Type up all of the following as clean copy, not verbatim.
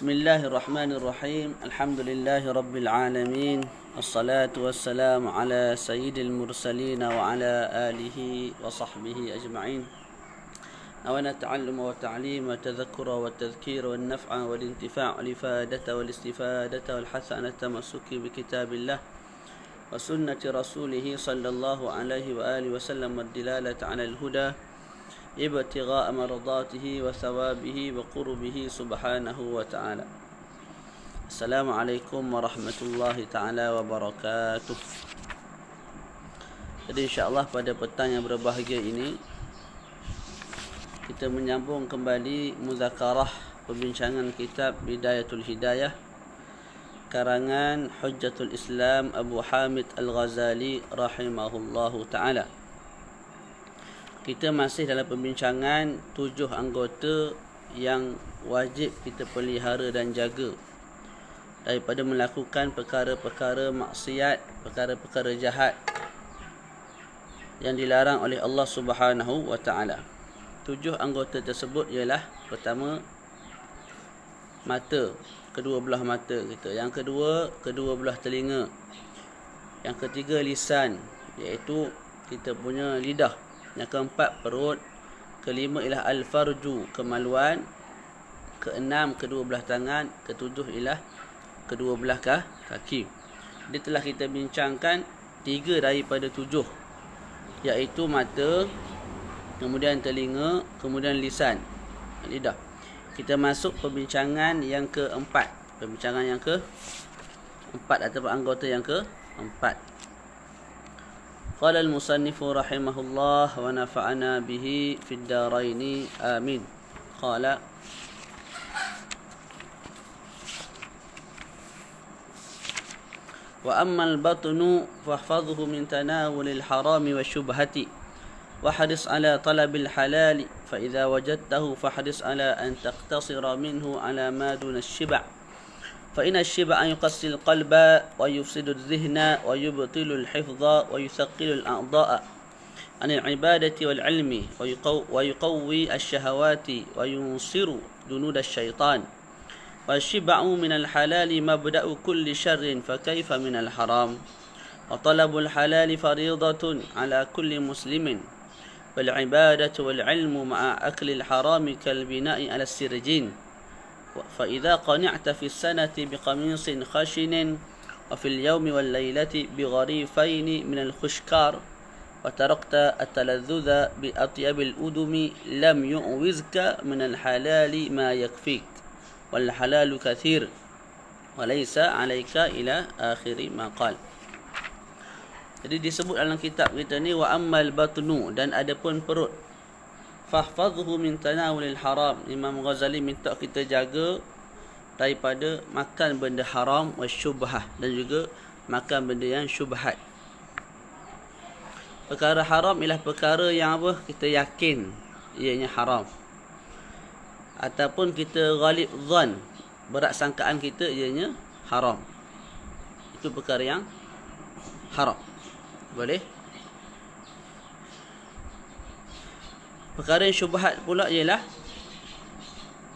بسم الله الرحمن الرحيم الحمد لله رب العالمين الصلاة والسلام على سيد المرسلين وعلى آله وصحبه أجمعين نوانا التعلم والتعليم والتذكر والتذكير والنفع والانتفاع والإفادة والاستفادة والحث على التمسك بكتاب الله وسنة رسوله صلى الله عليه وآله وسلم والدلالة على الهدى ابتغاء مرضاته وثوابه وقربه سبحانه وتعالى. Assalamualaikum warahmatullahi taala wabarakatuh. Jadi insya-Allah pada petang yang berbahagia ini kita menyambung kembali muzakarah perbincangan kitab Bidayatul Hidayah karangan Hujjatul Islam Abu Hamid Al-Ghazali rahimahullahu taala. Kita masih dalam perbincangan 7 anggota yang wajib kita pelihara dan jaga daripada melakukan perkara-perkara maksiat, perkara-perkara jahat yang dilarang oleh Allah Subhanahu wa taala. 7 anggota tersebut ialah pertama mata, kedua belah mata kita. Yang kedua, kedua belah telinga. Yang ketiga lisan, iaitu kita punya lidah. Yang keempat perut, kelima ialah al-farju, kemaluan, keenam kedua belah tangan, ketujuh ialah kedua belah kaki. Dia telah kita bincangkan 3 daripada 7, iaitu mata, kemudian telinga, kemudian lisan, lidah. Kita masuk perbincangan yang keempat, perbincangan yang keempat ataupun anggota yang keempat. قال المصنف رحمه الله ونفعنا به في الدارين آمين. قال وأما البطن فاحفظه من تناول الحرام والشبهة وحرص على طلب الحلال فإذا وجدته فحرص على أن تقتصر منه على ما دون الشبع فإن الشبع يقسي القلب ويفسد الذهن ويبطل الحفظ ويثقل الأعضاء عن العبادة والعلم ويقوي الشهوات وينصر جنود الشيطان والشبع من الحلال مبدأ كل شر فكيف من الحرام وطلب الحلال فريضة على كل مسلم والعبادة والعلم مع أكل الحرام كالبناء على السرجين فإذا قنعت في السنة بقميص خشن وفي اليوم والليلة بغريفين من الخشكار وتركت التلذذ بأطيب الأدم لم يعوزك من الحلال ما يكفيك والحلال كثير وليس عليك إلى آخر ما قال. Jadi disebut dalam kitab kita ni wa ammal batnu, dan adapun perut, fahfadhu min tanawulil haram. Imam Ghazali minta kita jaga daripada makan benda haram wasyubhah, dan juga makan benda yang syubhat. Perkara haram ialah perkara yang apa? Kita yakin ianya haram, ataupun kita ghalib zan, berat sangkaan kita ianya haram. Itu perkara yang haram. Boleh? Perkara yang syubhat pula ialah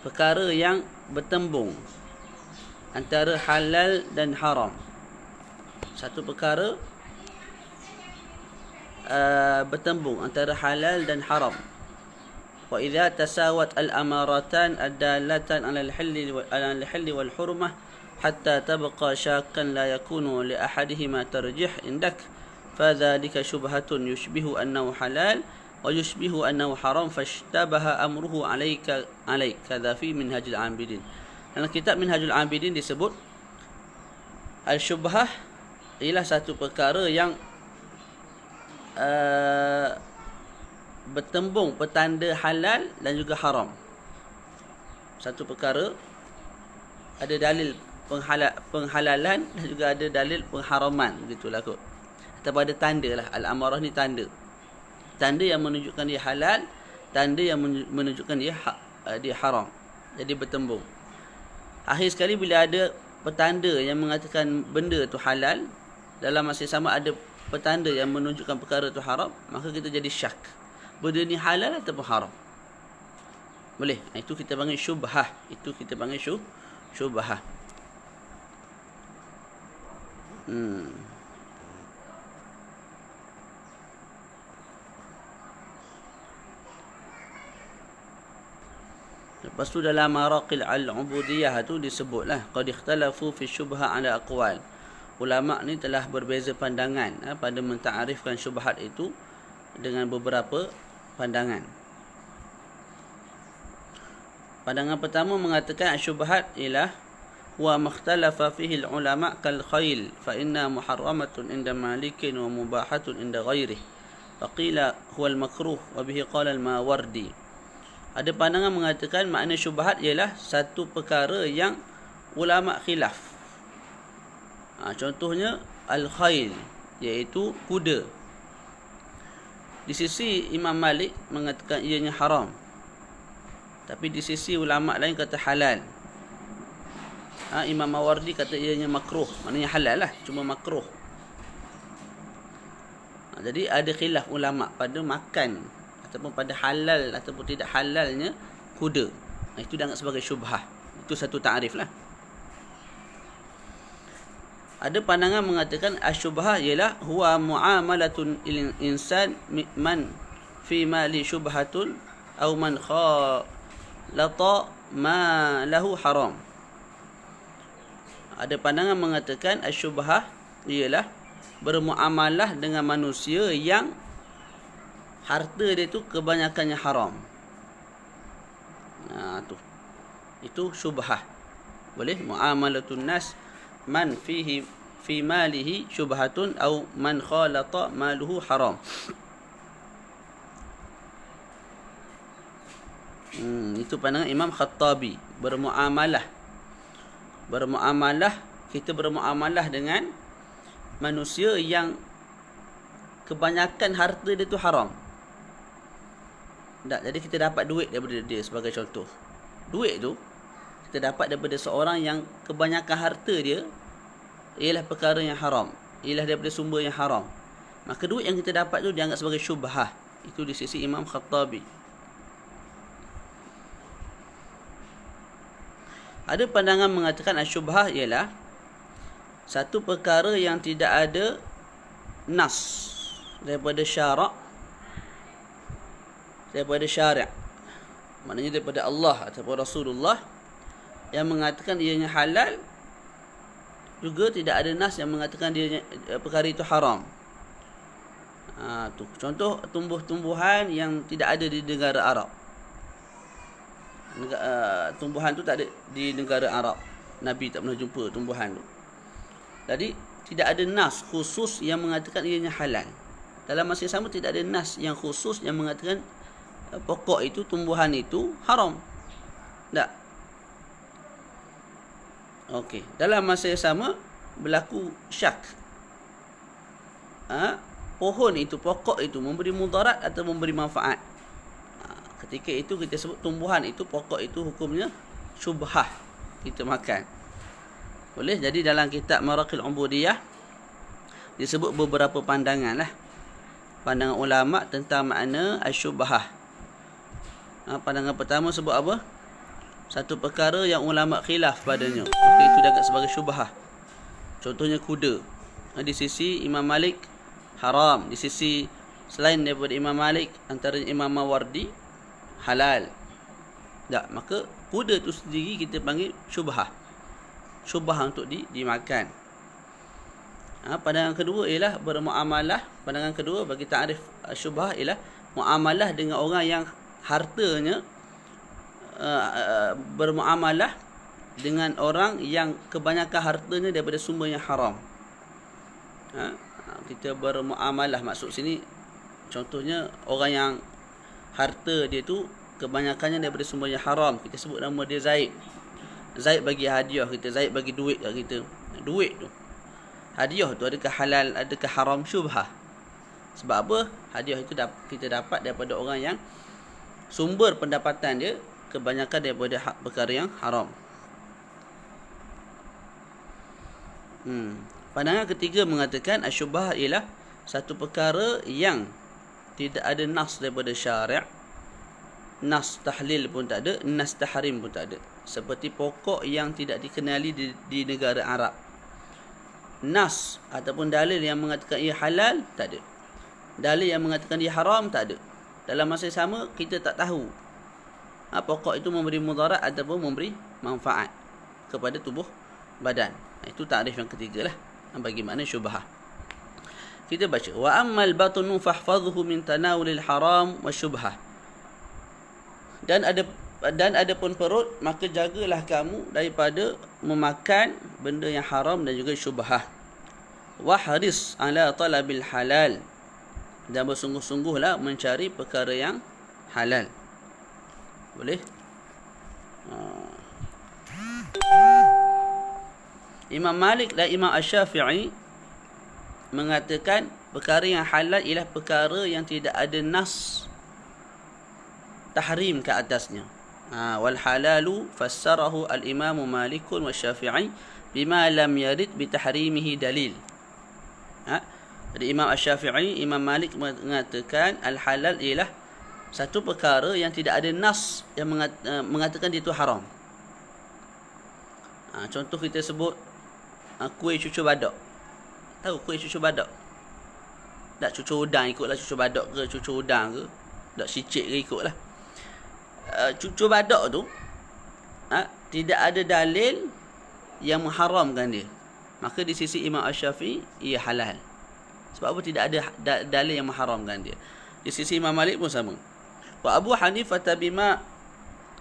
perkara yang bertembung antara halal dan haram. Satu perkara bertembung antara halal dan haram. Wa idza tasawat al-amaratan ad-dallatan 'ala al-hilli wal hurmah hatta tabqa shakkan la yakunu li ahadihima tarjih indak fadhalika syubhatun yushbihu annahu halal ويشبه أنه حرام فاشتبه أمره عليك كذا في منهج العابدين. Dalam kitab Minhajul Abidin disebut al-syubhah ialah satu perkara yang bertembung petanda halal dan juga haram. Satu perkara ada dalil penghalalan dan juga ada dalil pengharaman, begitulah kot. Ataupun ada tanda lah. Al-amarah ni tanda yang menunjukkan dia halal, tanda yang menunjukkan dia haram. Jadi bertembung. Akhir sekali bila ada petanda yang mengatakan benda tu halal, dalam masa sama ada petanda yang menunjukkan perkara tu haram, maka kita jadi syak, benda ni halal ataupun haram. Boleh? Itu kita panggil syubhah. syubhah. Lepas tu dalam Maraqil al-Ubudiyah tu disebutlah qad ikhtalafu fi syubhah ala aqwal. Ulama ni telah berbeza pandangan pada menta'arifkan syubhat itu dengan beberapa pandangan. Pandangan pertama mengatakan syubhat ialah wa makhtalafa fihi al-ulama kal khayl fa inna muharramatun inda malikin wa mubahatun inda ghairihi. Faqila huwa al-makruh wa bihi qala al-Mawardi. Ada pandangan mengatakan makna syubhat ialah satu perkara yang ulama khilaf. Contohnya al-khayl, iaitu kuda. Di sisi Imam Malik mengatakan ianya haram, tapi di sisi ulama lain kata halal. Imam Mawardi kata ianya makruh, maknanya halal lah, cuma makruh. Jadi ada khilaf ulama pada makan ataupun pada halal ataupun tidak halalnya kuda. Itu dianggap sebagai syubhah. Itu satu ta'rif lah. Ada pandangan mengatakan asyubhah ialah huwa muamalatun insan man fi mali syubhatun aw man khalata ma lahu haram. Ada pandangan mengatakan asyubhah ialah bermuamalah dengan manusia yang harta dia tu kebanyakannya haram. Itu syubhah. Boleh muamalatun nas man fihi fi malihi syubhatun atau man khalata maluhu haram. Itu pandangan Imam Khattabi. Bermuamalah, kita bermuamalah dengan manusia yang kebanyakan harta dia tu haram. Jadi kita dapat duit daripada dia, sebagai contoh. Duit tu kita dapat daripada seorang yang kebanyakan harta dia ialah perkara yang haram, ialah daripada sumber yang haram. Maka duit yang kita dapat tu dianggap sebagai syubhah. Itu di sisi Imam Khattabi. Ada pandangan mengatakan asyubhah ialah satu perkara yang tidak ada nas daripada syarak, maknanya daripada Allah ataupun Rasulullah yang mengatakan ianya halal, juga tidak ada nas yang mengatakan dia perkara itu haram. Contoh tumbuh-tumbuhan yang tidak ada di negara Arab. Tumbuhan tu tak ada di negara Arab. Nabi tak pernah jumpa tumbuhan tu. Jadi tidak ada nas khusus yang mengatakan ianya halal. Dalam masa yang sama tidak ada nas yang khusus yang mengatakan pokok itu, tumbuhan itu haram. Tak. Okey. Dalam masa yang sama berlaku syak. Pohon itu, pokok itu memberi mudarat atau memberi manfaat. Ketika itu kita sebut tumbuhan itu, pokok itu hukumnya syubhah, kita makan. Boleh. Jadi dalam kitab Maraqil Ubudiyah disebut beberapa pandangan lah. Pandangan ulama tentang makna asyubhah. Pandangan pertama sebut apa? Satu perkara yang ulama khilaf padanya, maka itu dianggap sebagai syubhah. Contohnya kuda. Di sisi Imam Malik haram, di sisi selain daripada Imam Malik, antaranya Imam Mawardi, halal. Tak, maka kuda tu sendiri kita panggil syubhah. Syubhah untuk dimakan. Pandangan kedua ialah bermuamalah. Pandangan kedua bagi ta'rif syubhah ialah muamalah dengan orang yang hartanya bermuamalah dengan orang yang kebanyakan hartanya daripada sumber yang haram. Kita bermuamalah, maksud sini contohnya orang yang harta dia tu kebanyakannya daripada sumber yang haram. Kita sebut nama dia Zaid. Zaid bagi hadiah kita, Zaid bagi duit kat kita. Duit tu, hadiah tu adakah halal, adakah haram? Syubhah. Sebab apa? Hadiah itu kita dapat daripada orang yang sumber pendapatan dia kebanyakan daripada perkara yang haram. Pandangan ketiga mengatakan asyubhah ialah satu perkara yang tidak ada nas daripada syariat. Nas tahlil pun tak ada, nas tahrim pun tak ada. seperti pokok yang tidak dikenali di negara Arab. Nas ataupun dalil yang mengatakan ia halal, tak ada. Dalil yang mengatakan dia haram, tak ada. Dalam masa yang sama, kita tak tahu pokok itu memberi mudarat ataupun memberi manfaat kepada tubuh badan. Itu takrif yang ketiga lah, bagi makna syubhah. Kita baca, wa ammal batnu fahfadhhu min tanawulil haram wa syubhah. Dan adapun perut, maka jagalah kamu daripada memakan benda yang haram dan juga syubhah. Wa haris ala talabil halal, dan bersungguh-sungguhlah mencari perkara yang halal. Boleh? Imam Malik dan Imam Asy-Syafi'i mengatakan perkara yang halal ialah perkara yang tidak ada nas tahrim ke atasnya. Wal halalu fassarahu al-Imam Malik wa Syafi'i bima lam yarid bi tahrimihi dalil. Jadi Imam Asy-Syafi'i, Imam Malik mengatakan al-halal ialah satu perkara yang tidak ada nas yang mengatakan dia itu haram. Contoh kita sebut kuih cucur badak. Tahu kuih cucur badak? Tak cucur udang ikutlah cucur badak ke cucur udang ke, tak sicik ke ikutlah. Cucur badak tu tidak ada dalil yang mengharamkan dia. Maka di sisi Imam Asy-Syafi'i ia halal. Sebab apa? Tidak ada dalil yang mengharamkan dia. Di sisi Imam Malik pun sama. Wa Abu Hanifah bima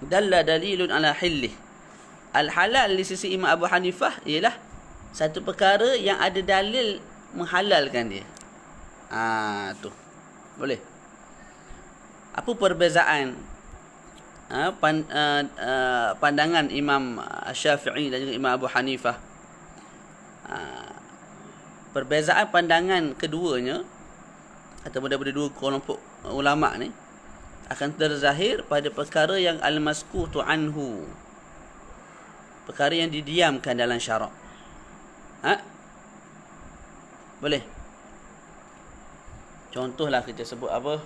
dalla dalilun ala hillih. Al-halal di sisi Imam Abu Hanifah ialah satu perkara yang ada dalil menghalalkan dia. Tu. Boleh. Apa perbezaan pandangan Imam Syafi'i dan juga Imam Abu Hanifah? Perbezaan pandangan keduanya ataupun daripada dua kelompok ulama ni akan terzahir pada perkara yang al-maskutu anhu, perkara yang didiamkan dalam syarak. Boleh? Contohlah kita sebut apa?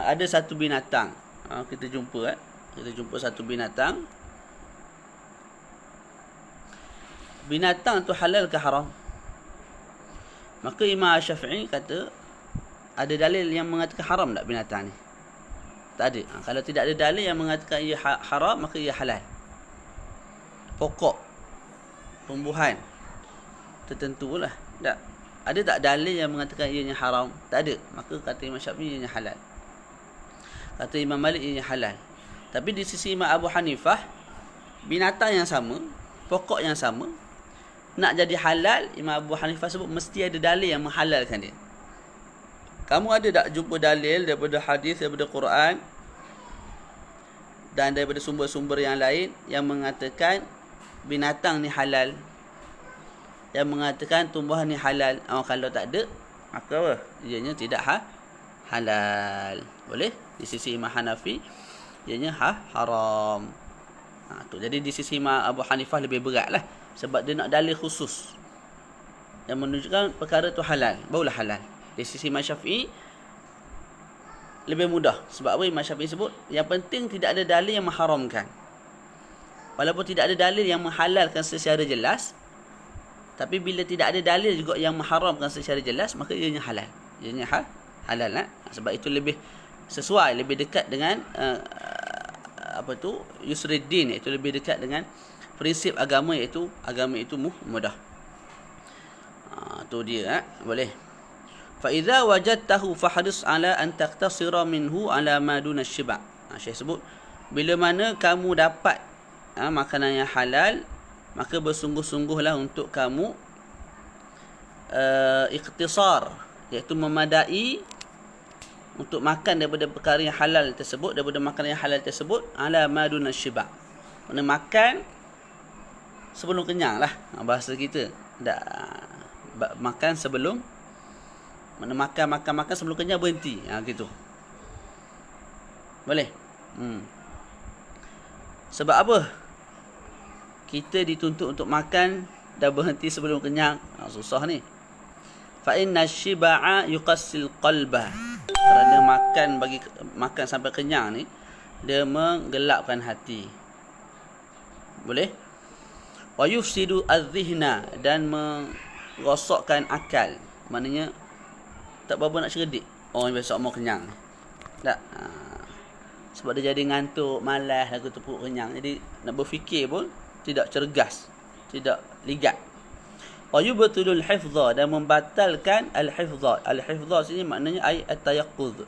Ada satu binatang. Kita jumpa satu binatang. Binatang tu halal ke haram? Maka Imam Syafi'i kata ada dalil yang mengatakan haram tak binatang ni? Tak ada. Kalau tidak ada dalil yang mengatakan ia haram, maka ia halal. Pokok tumbuhan tertentulah. Tak. Ada tak dalil yang mengatakan ianya haram? Tak ada. Maka kata Imam Syafi'i ianya halal. Kata Imam Malik ianya halal. Tapi di sisi Imam Abu Hanifah, binatang yang sama, pokok yang sama, nak jadi halal, Imam Abu Hanifah sebut mesti ada dalil yang menghalalkan dia. Kamu ada tak jumpa dalil daripada hadis, daripada Quran dan daripada sumber-sumber yang lain yang mengatakan binatang ni halal, yang mengatakan tumbuhan ni halal? Kalau tak ada, maka apa? Ianya tidak halal. Boleh? Di sisi Imam Hanafi, ianya haram. Jadi di sisi Imam Abu Hanifah lebih berat lah, sebab dia nak dalil khusus yang menunjukkan perkara tu halal, barulah halal. Di sisi Imam Syafi'i lebih mudah. Sebab apa? Imam Syafi'i sebut yang penting tidak ada dalil yang mengharamkan. Walaupun tidak ada dalil yang menghalalkan secara jelas, tapi bila tidak ada dalil juga yang mengharamkan secara jelas, maka ianya halal. Ianya halal lah. Sebab itu lebih sesuai, lebih dekat dengan yusriddin, iaitu lebih dekat dengan prinsip agama, iaitu agama itu mudah. Tu dia. Boleh. Fa idza wajadtahu fahris ala an taqtasira minhu ala ma duna asy-syiba'. Syekh sebut bila mana kamu dapat makanan yang halal, maka bersungguh-sungguhlah untuk kamu ikhtisar, iaitu memadai untuk makan daripada perkara yang halal tersebut, daripada makanan yang halal tersebut, ala maduna syiba'. Mana makan sebelum kenyang lah, bahasa kita. Makan sebelum, mana makan sebelum kenyang, berhenti. Gitu. Boleh? Sebab apa? Kita dituntut untuk makan dah berhenti sebelum kenyang. Susah ni. Fa inna syiba'a yuqassil qalba. Kerana makan sampai kenyang ni dia menggelapkan hati. Boleh? Wa yufsidu adh-dhihna, dan merosakkan akal. Maknanya tak apa nak cerdik. Orang besok mau kenyang. Tak. Sebab dia jadi ngantuk, malas, lagu tu perut kenyang. Jadi nak berfikir pun tidak cergas, tidak ligat. Wa yubtilul hifdha, dan membatalkan al-hifdha. Al-hifdha sini maknanya ay at-tayaqquz.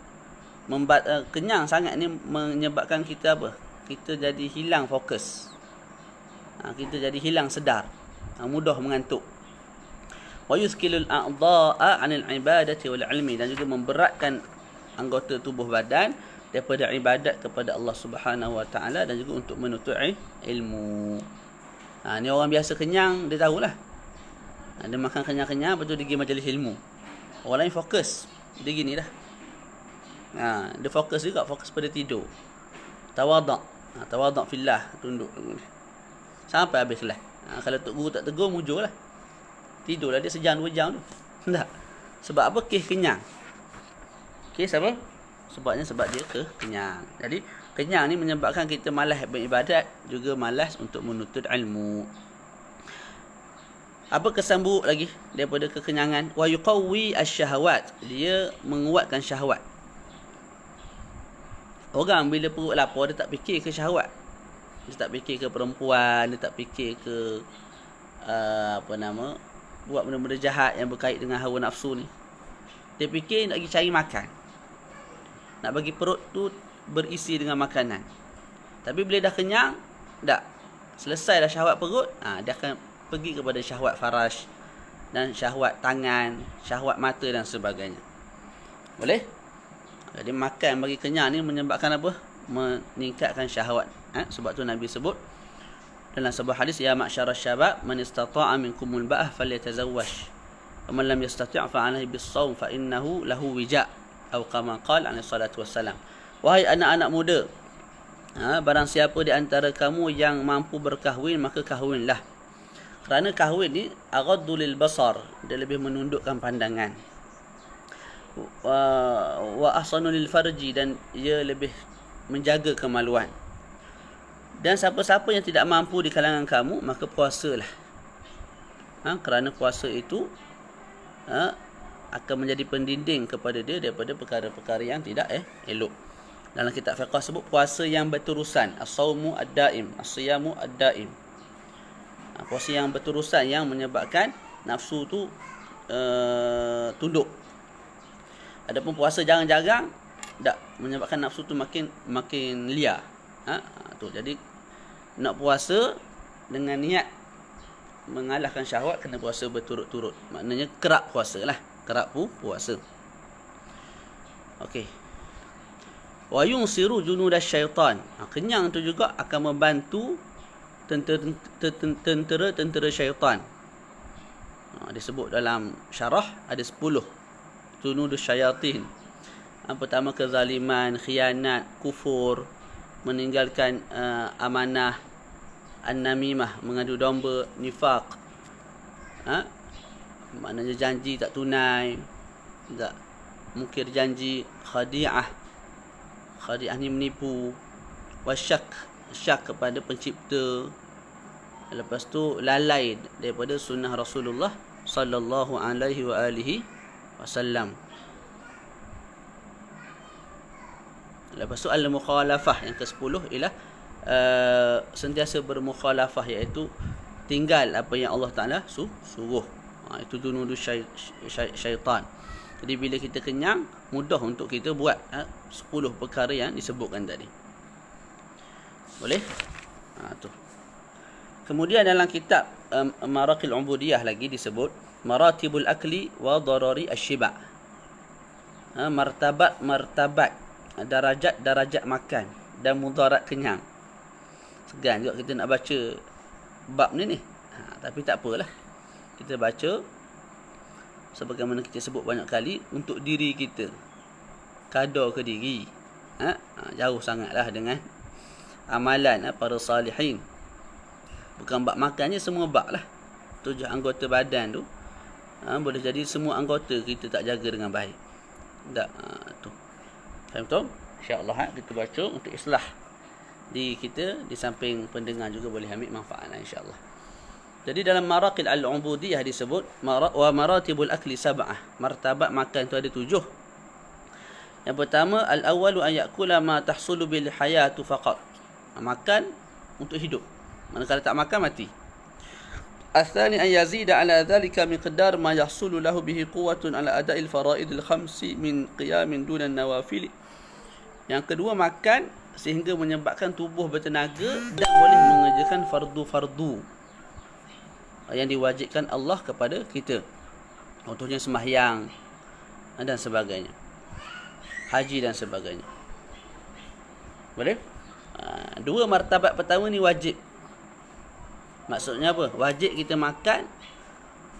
Kenyang sangat ni menyebabkan kita apa? Kita jadi hilang fokus. Kita jadi hilang sedar. Mudah mengantuk. Wa yuskilul a'dha'a 'anil ibadati wal 'ilmi, dan juga memberatkan anggota tubuh badan daripada ibadat kepada Allah Subhanahu wa taala, dan juga untuk menuntut ilmu. Ni orang biasa kenyang, dia tahulah. Dia makan kenyang-kenyang, lepas tu dia pergi majlis ilmu. Orang lain fokus, dia gini dah. Dia fokus juga, fokus pada tidur. Tawaduk fillah, tunduk sampai habis kelas. Kalau tok guru tak tegur, mujur lah. Tidurlah dia sejam 2 jam tu. Tak. Sebab apa? Kenyang. Kes apa? Sebab dia kenyang. Jadi kenyang ni menyebabkan kita malas beribadat, juga malas untuk menuntut ilmu. Apa kesan buruk lagi daripada kekenyangan? Wa yuqawwi asy-syahawat, dia menguatkan syahwat. Orang bila perut lapar, dia tak fikir ke syahwat. Dia tak fikir ke perempuan, dia tak fikir ke buat benda-benda jahat yang berkait dengan hawa nafsu ni. Dia fikir nak pergi cari makan, nak bagi perut tu berisi dengan makanan. Tapi bila dah kenyang, dah selesai dah syahwat perut, dia akan pergi kepada syahwat faraj dan syahwat tangan, syahwat mata dan sebagainya. Boleh? Jadi makan bagi kenyang ni menyebabkan apa? Meningkatkan syahwat. Sebab tu Nabi sebut dalam sebuah hadis, ya ma'syarasy syabab man istata'a minkumul ba'ah falyatazawwaj wa man lam yastati' fa 'alaihi bis-shaum fa innahu lahu wija' atau kama qala alaihi salatu wassalam. Wahai anak-anak muda, barang siapa di antara kamu yang mampu berkahwin, maka kahwinlah. Kerana kahwin ni aghaddu lil basar, dia lebih menundukkan pandangan. Wa ahsanu lil farji, dan ia lebih menjaga kemaluan. Dan siapa-siapa yang tidak mampu di kalangan kamu, maka puasalah. Kerana puasa itu akan menjadi pendinding kepada dia daripada perkara-perkara yang tidak elok. Dalam kitab fiqh sebut puasa yang berterusan, as-saumu ad-daim, as-siyamu ad-daim. Puasa yang berterusan yang menyebabkan nafsu tu tunduk. Adapun puasa jarang-jarang, tak menyebabkan nafsu tu makin liar. Jadi nak puasa dengan niat mengalahkan syahwat, kena puasa berturut-turut. Maknanya kerap puasa lah. Kerap puasa. Okey. Wa yunsiru junudasy syaitan. Kenyang tu juga akan membantu tentera syaitan. Disebut dalam syarah ada 10 junudus syayatin. Pertama kezaliman, khianat, kufur, meninggalkan amanah, an-namimah, mengadu domba, nifaq, maknanya janji tak tunai, tak mungkir janji, khadi'ah ni menipu, wasyak, syak kepada pencipta, lepas tu lalai daripada sunnah Rasulullah sallallahu alaihi wa alihi wasallam. Lepas tu al-mukhalafah, yang ke-10 ialah sentiasa bermukhalafah, iaitu tinggal apa yang Allah Ta'ala suruh. Itu junudus syaitan. Jadi bila kita kenyang, mudah untuk kita buat 10 perkara yang disebutkan tadi. Boleh? Tu. Kemudian dalam kitab Maraqil Ubudiyah lagi disebut maratibul akli wa darari asy-syiba'. Martabat darajat makan dan mudarat kenyang. Segan juga kita nak baca bab ni. Tapi tak apalah, kita baca sebagaimana kita sebut banyak kali, untuk diri kita, kadar ke diri. Jauh sangatlah dengan amalan para salihin. Bukan bab makannya, semua bab lah. 7 anggota badan tu, boleh jadi semua anggota kita tak jaga dengan baik. Tak, tu. Faham tu? InsyaAllah kita baca untuk islah di kita, di samping pendengar juga boleh ambil manfaat, insya-Allah. Jadi dalam maraqil al-ubudiyah disebut wa maratibul akli sab'ah. Martabat makan tu ada 7. Yang pertama, al-awwalu an ya'kula ma tahsulu bil hayatu faqat. Makan untuk hidup. Manakala tak makan mati. Al-thani an yazida ala dhalika miqdar ma yahsulu lahu bihi quwwatun ala ada'il fara'idil khamsi min qiyamin duna nawafil. Yang kedua, makan sehingga menyebabkan tubuh bertenaga dan boleh mengerjakan fardu-fardu yang diwajibkan Allah kepada kita. Contohnya sembahyang dan sebagainya, haji dan sebagainya. Boleh? Dua martabat pertama ni wajib. Maksudnya apa? Wajib kita makan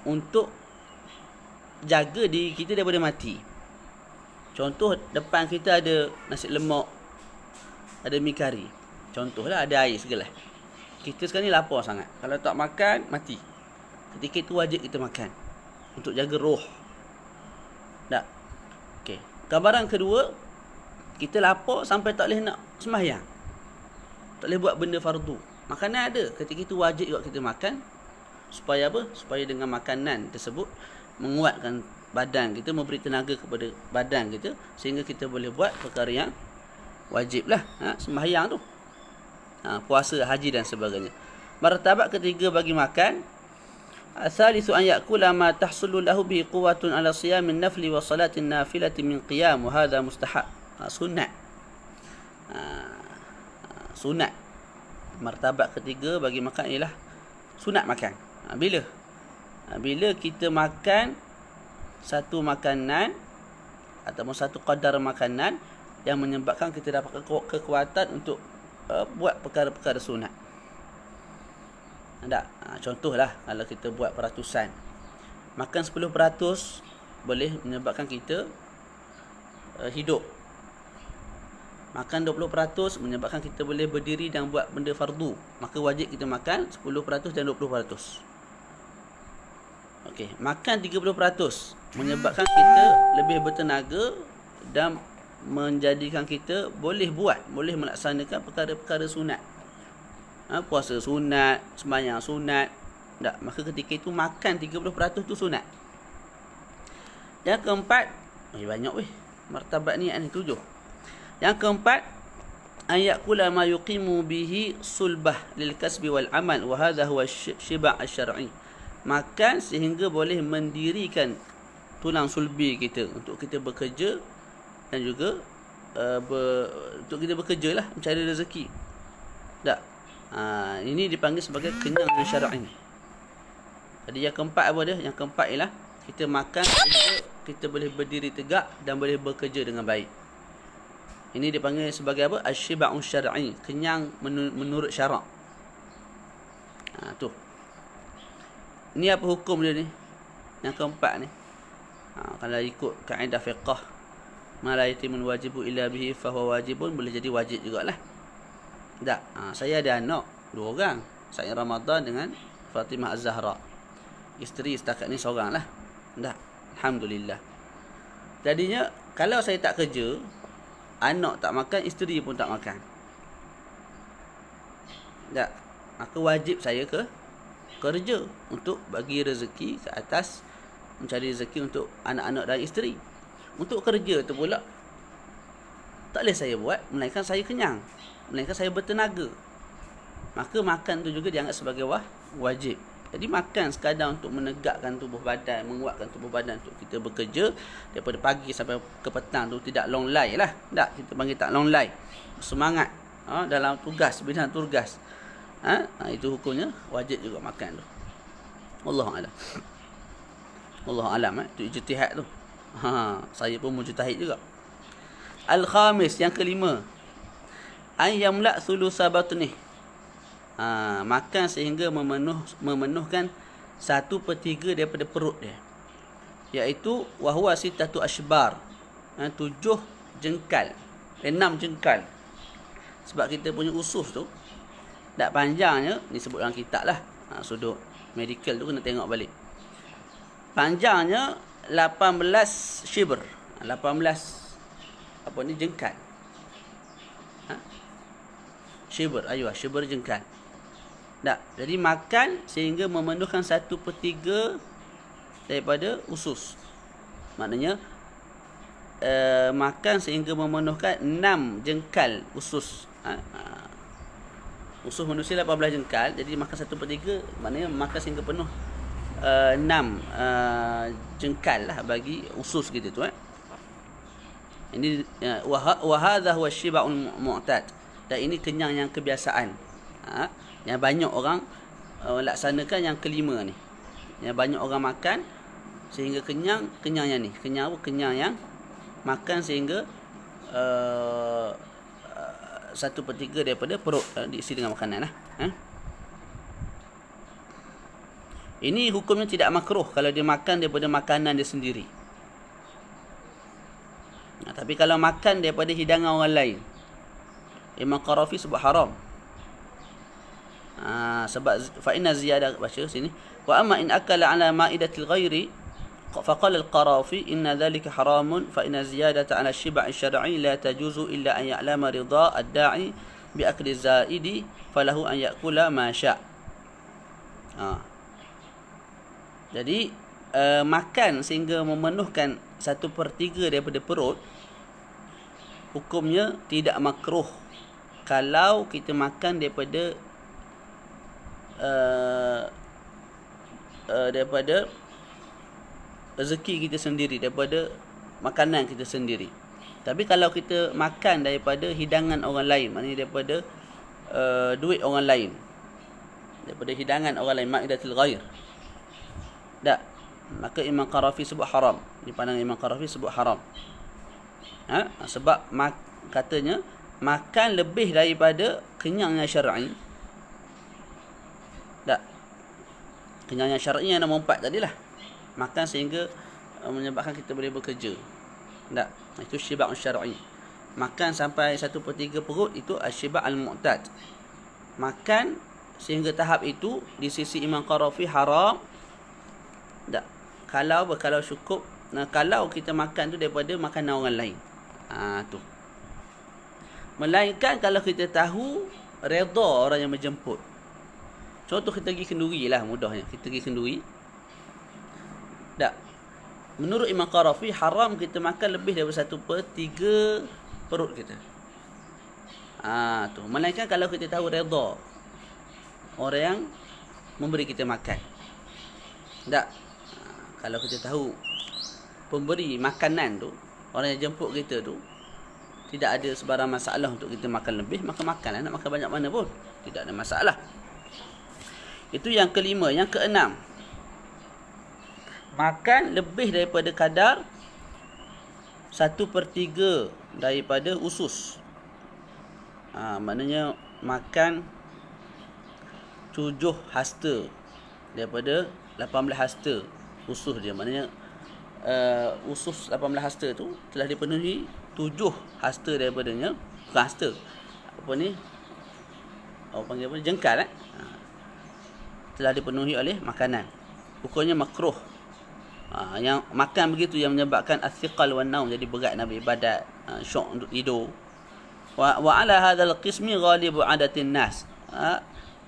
untuk jaga diri kita daripada mati. Contoh, depan kita ada nasi lemak, ada mi kari. Contohlah, ada air segelas. Kita sekarang ni lapar sangat. Kalau tak makan, mati. Ketika itu wajib kita makan untuk jaga roh. Tak? Okey. Gambaran kedua, kita lapar sampai tak boleh nak sembahyang. Tak boleh buat benda fardu. Makanan ada. Ketika itu wajib juga kita makan. Supaya apa? Supaya dengan makanan tersebut menguatkan badan kita, memberi tenaga kepada badan kita, sehingga kita boleh buat perkara yang wajib lah. Sembahyang tu, puasa, haji dan sebagainya. Martabat ketiga bagi makan, Thalithu an ya'kula ma tahsulu lahu bihi quwwatun ala siyamin nafli wa salatin nafilati min qiyam, wa hadha mustahab. Sunat. Sunat. Martabat ketiga bagi makan ialah sunat makan. Bila kita makan satu makanan ataupun satu qadar makanan yang menyebabkan kita dapat kekuatan untuk buat perkara-perkara sunat. Tak? Contohlah, kalau kita buat peratusan, makan 10% boleh menyebabkan kita hidup. Makan 20% menyebabkan kita boleh berdiri dan buat benda fardu. Maka wajib kita makan 10% dan 20%. Okey, makan 30% menyebabkan kita lebih bertenaga dan menjadikan kita boleh melaksanakan perkara-perkara sunat. Puasa sunat, sembahyang sunat. Tak, maka ketika itu makan 30% tu sunat. Yang keempat, banyak martabat ni 7. Yang keempat, an ya'kula ma yuqimu bihi sulbah lil kasbi wal amal, wa hadha huwa shiba' asy-syar'i. Makan sehingga boleh mendirikan tulang sulbi kita untuk kita bekerja dan juga untuk kita bekerja lah, mencari rezeki. Tak? Ini dipanggil sebagai kenyang syar'i. Jadi yang keempat apa dia? Yang keempat ialah kita makan sehingga kita boleh berdiri tegak dan boleh bekerja dengan baik. Ini dipanggil sebagai apa? Asy-syiba'u syar'i, kenyang menurut syarak. Tu. Ini apa hukum dia ni? Yang keempat ni. Kalau ikut kaedah fiqh, ma la yatimul wajibu illa bihi fa huwa wajibun, boleh jadi wajib jugalah. Tak? Saya ada anak 2 orang. Saya Ramadan dengan Fatimah Az-Zahra. Isteri setakat ni seorang lah. Tak? Alhamdulillah. Jadinya kalau saya tak kerja, anak tak makan, isteri pun tak makan. Tak? Maka wajib saya kerja untuk bagi rezeki ke atas, mencari rezeki untuk anak-anak dan isteri. Untuk kerja tu pula tak boleh saya buat melainkan saya kenyang, melainkan saya bertenaga. Maka makan tu juga dianggap sebagai wajib. Jadi makan sekadar untuk menegakkan tubuh badan, menguatkan tubuh badan untuk kita bekerja daripada pagi sampai ke petang tu, tidak long lay lah. Tak, kita panggil tak long lay. Semangat dalam tugas, bidang tugas. Itu hukumnya wajib juga makan tu. Wallahu a'lam. Wallahu a'lam. Itu ijtihad tu. Saya pun mujtahid juga. Al-khamis, yang kelima, an yamla thulutsa batnih. Makan sehingga memenuhkan 1/3 daripada perut dia, iaitu wahwa sitatu ashbar, 7 jengkal, 6 jengkal. Sebab kita punya usus tu tak panjangnya, ni sebut dalam kitab lah, sudut medical tu kena tengok balik. Panjangnya 18 shibr, 18 apa ni jengkal. Shibr, shibr jengkal. Tak, jadi makan sehingga memenuhkan 1/3 daripada usus. Maknanya makan sehingga memenuhkan 6 jengkal usus. Usus manusia 18 jengkal, jadi makan 1/3, maknanya makan sehingga penuh 6 jengkal lah bagi usus gitu tu. Ini wa hadha huwa syiba'ul mu'tad. Dan ini kenyang yang kebiasaan. Yang banyak orang laksanakan yang kelima ni. Yang banyak orang makan sehingga kenyang yang ni. Kenyang apa? Kenyang yang makan sehingga 1/3 daripada perut diisi dengan makanan lah. Ini hukumnya tidak makruh kalau dia makan daripada makanan dia sendiri. Tapi kalau makan daripada hidangan orang lain, Imam Qarafi sebut haram. Sebab fa inna ziyadah, baca sini, wa amma in akala ala ma'idatil ghairi faqala al-Qarafi inna dhalika haramun fa inna ziyadata ala shiba' syar'i la tajuzu illa an ya'lama ridha ad-da'i bi akli zaidi falahu an ya'kula ma sya'. Jadi makan sehingga memenuhkan 1/3 daripada perut, hukumnya tidak makruh kalau kita makan daripada daripada rezeki kita sendiri, daripada makanan kita sendiri. Tapi kalau kita makan daripada hidangan orang lain, maknanya daripada duit orang lain, daripada hidangan orang lain, ma'idatul ghair, tak, maka Imam Qarafi sebut haram. Di pandangan Imam Qarafi sebut haram. Sebab katanya makan lebih daripada kenyangnya syar'i. Tak, kenyangnya syar'i yang nombor 4 tadilah. Makan sehingga menyebabkan kita boleh bekerja. Tak, itu syiba'un syar'i. Makan sampai 1/3 perut, itu asyiba' al-mu'tad. Makan sehingga tahap itu di sisi Imam Qarafi haram. Tak, kalau cukup, kalau kita makan tu daripada makanan orang lain. Tu. Melainkan kalau kita tahu redha orang yang menjemput. Contoh kita pergi kenduri lah, mudahnya. Kita pergi kenduri. Tak, menurut Imam Qarafi haram kita makan lebih daripada 1/3 perut kita. Tu. Melainkan kalau kita tahu redha orang yang memberi kita makan. Tak, kalau kita tahu pemberi makanan tu, orang yang jemput kita tu, tidak ada sebarang masalah untuk kita makan lebih, maka makanlah. Nak makan banyak mana pun tidak ada masalah. Itu yang kelima. Yang keenam, makan lebih daripada kadar 1/3 daripada usus. Maknanya makan 7 hasta daripada 18 hasta usus dia. Maknanya usus 18 hasta tu telah dipenuhi 7 hasta daripadanya. Bukan hasta, apa ni, orang panggil apa, jengkal telah dipenuhi oleh makanan. Hukumnya makruh. Yang makan begitu yang menyebabkan as-siqal wan naum, jadi berat nak beribadat, syok untuk tidur. Wa ala hadzal qismi ghalibu adatin nas.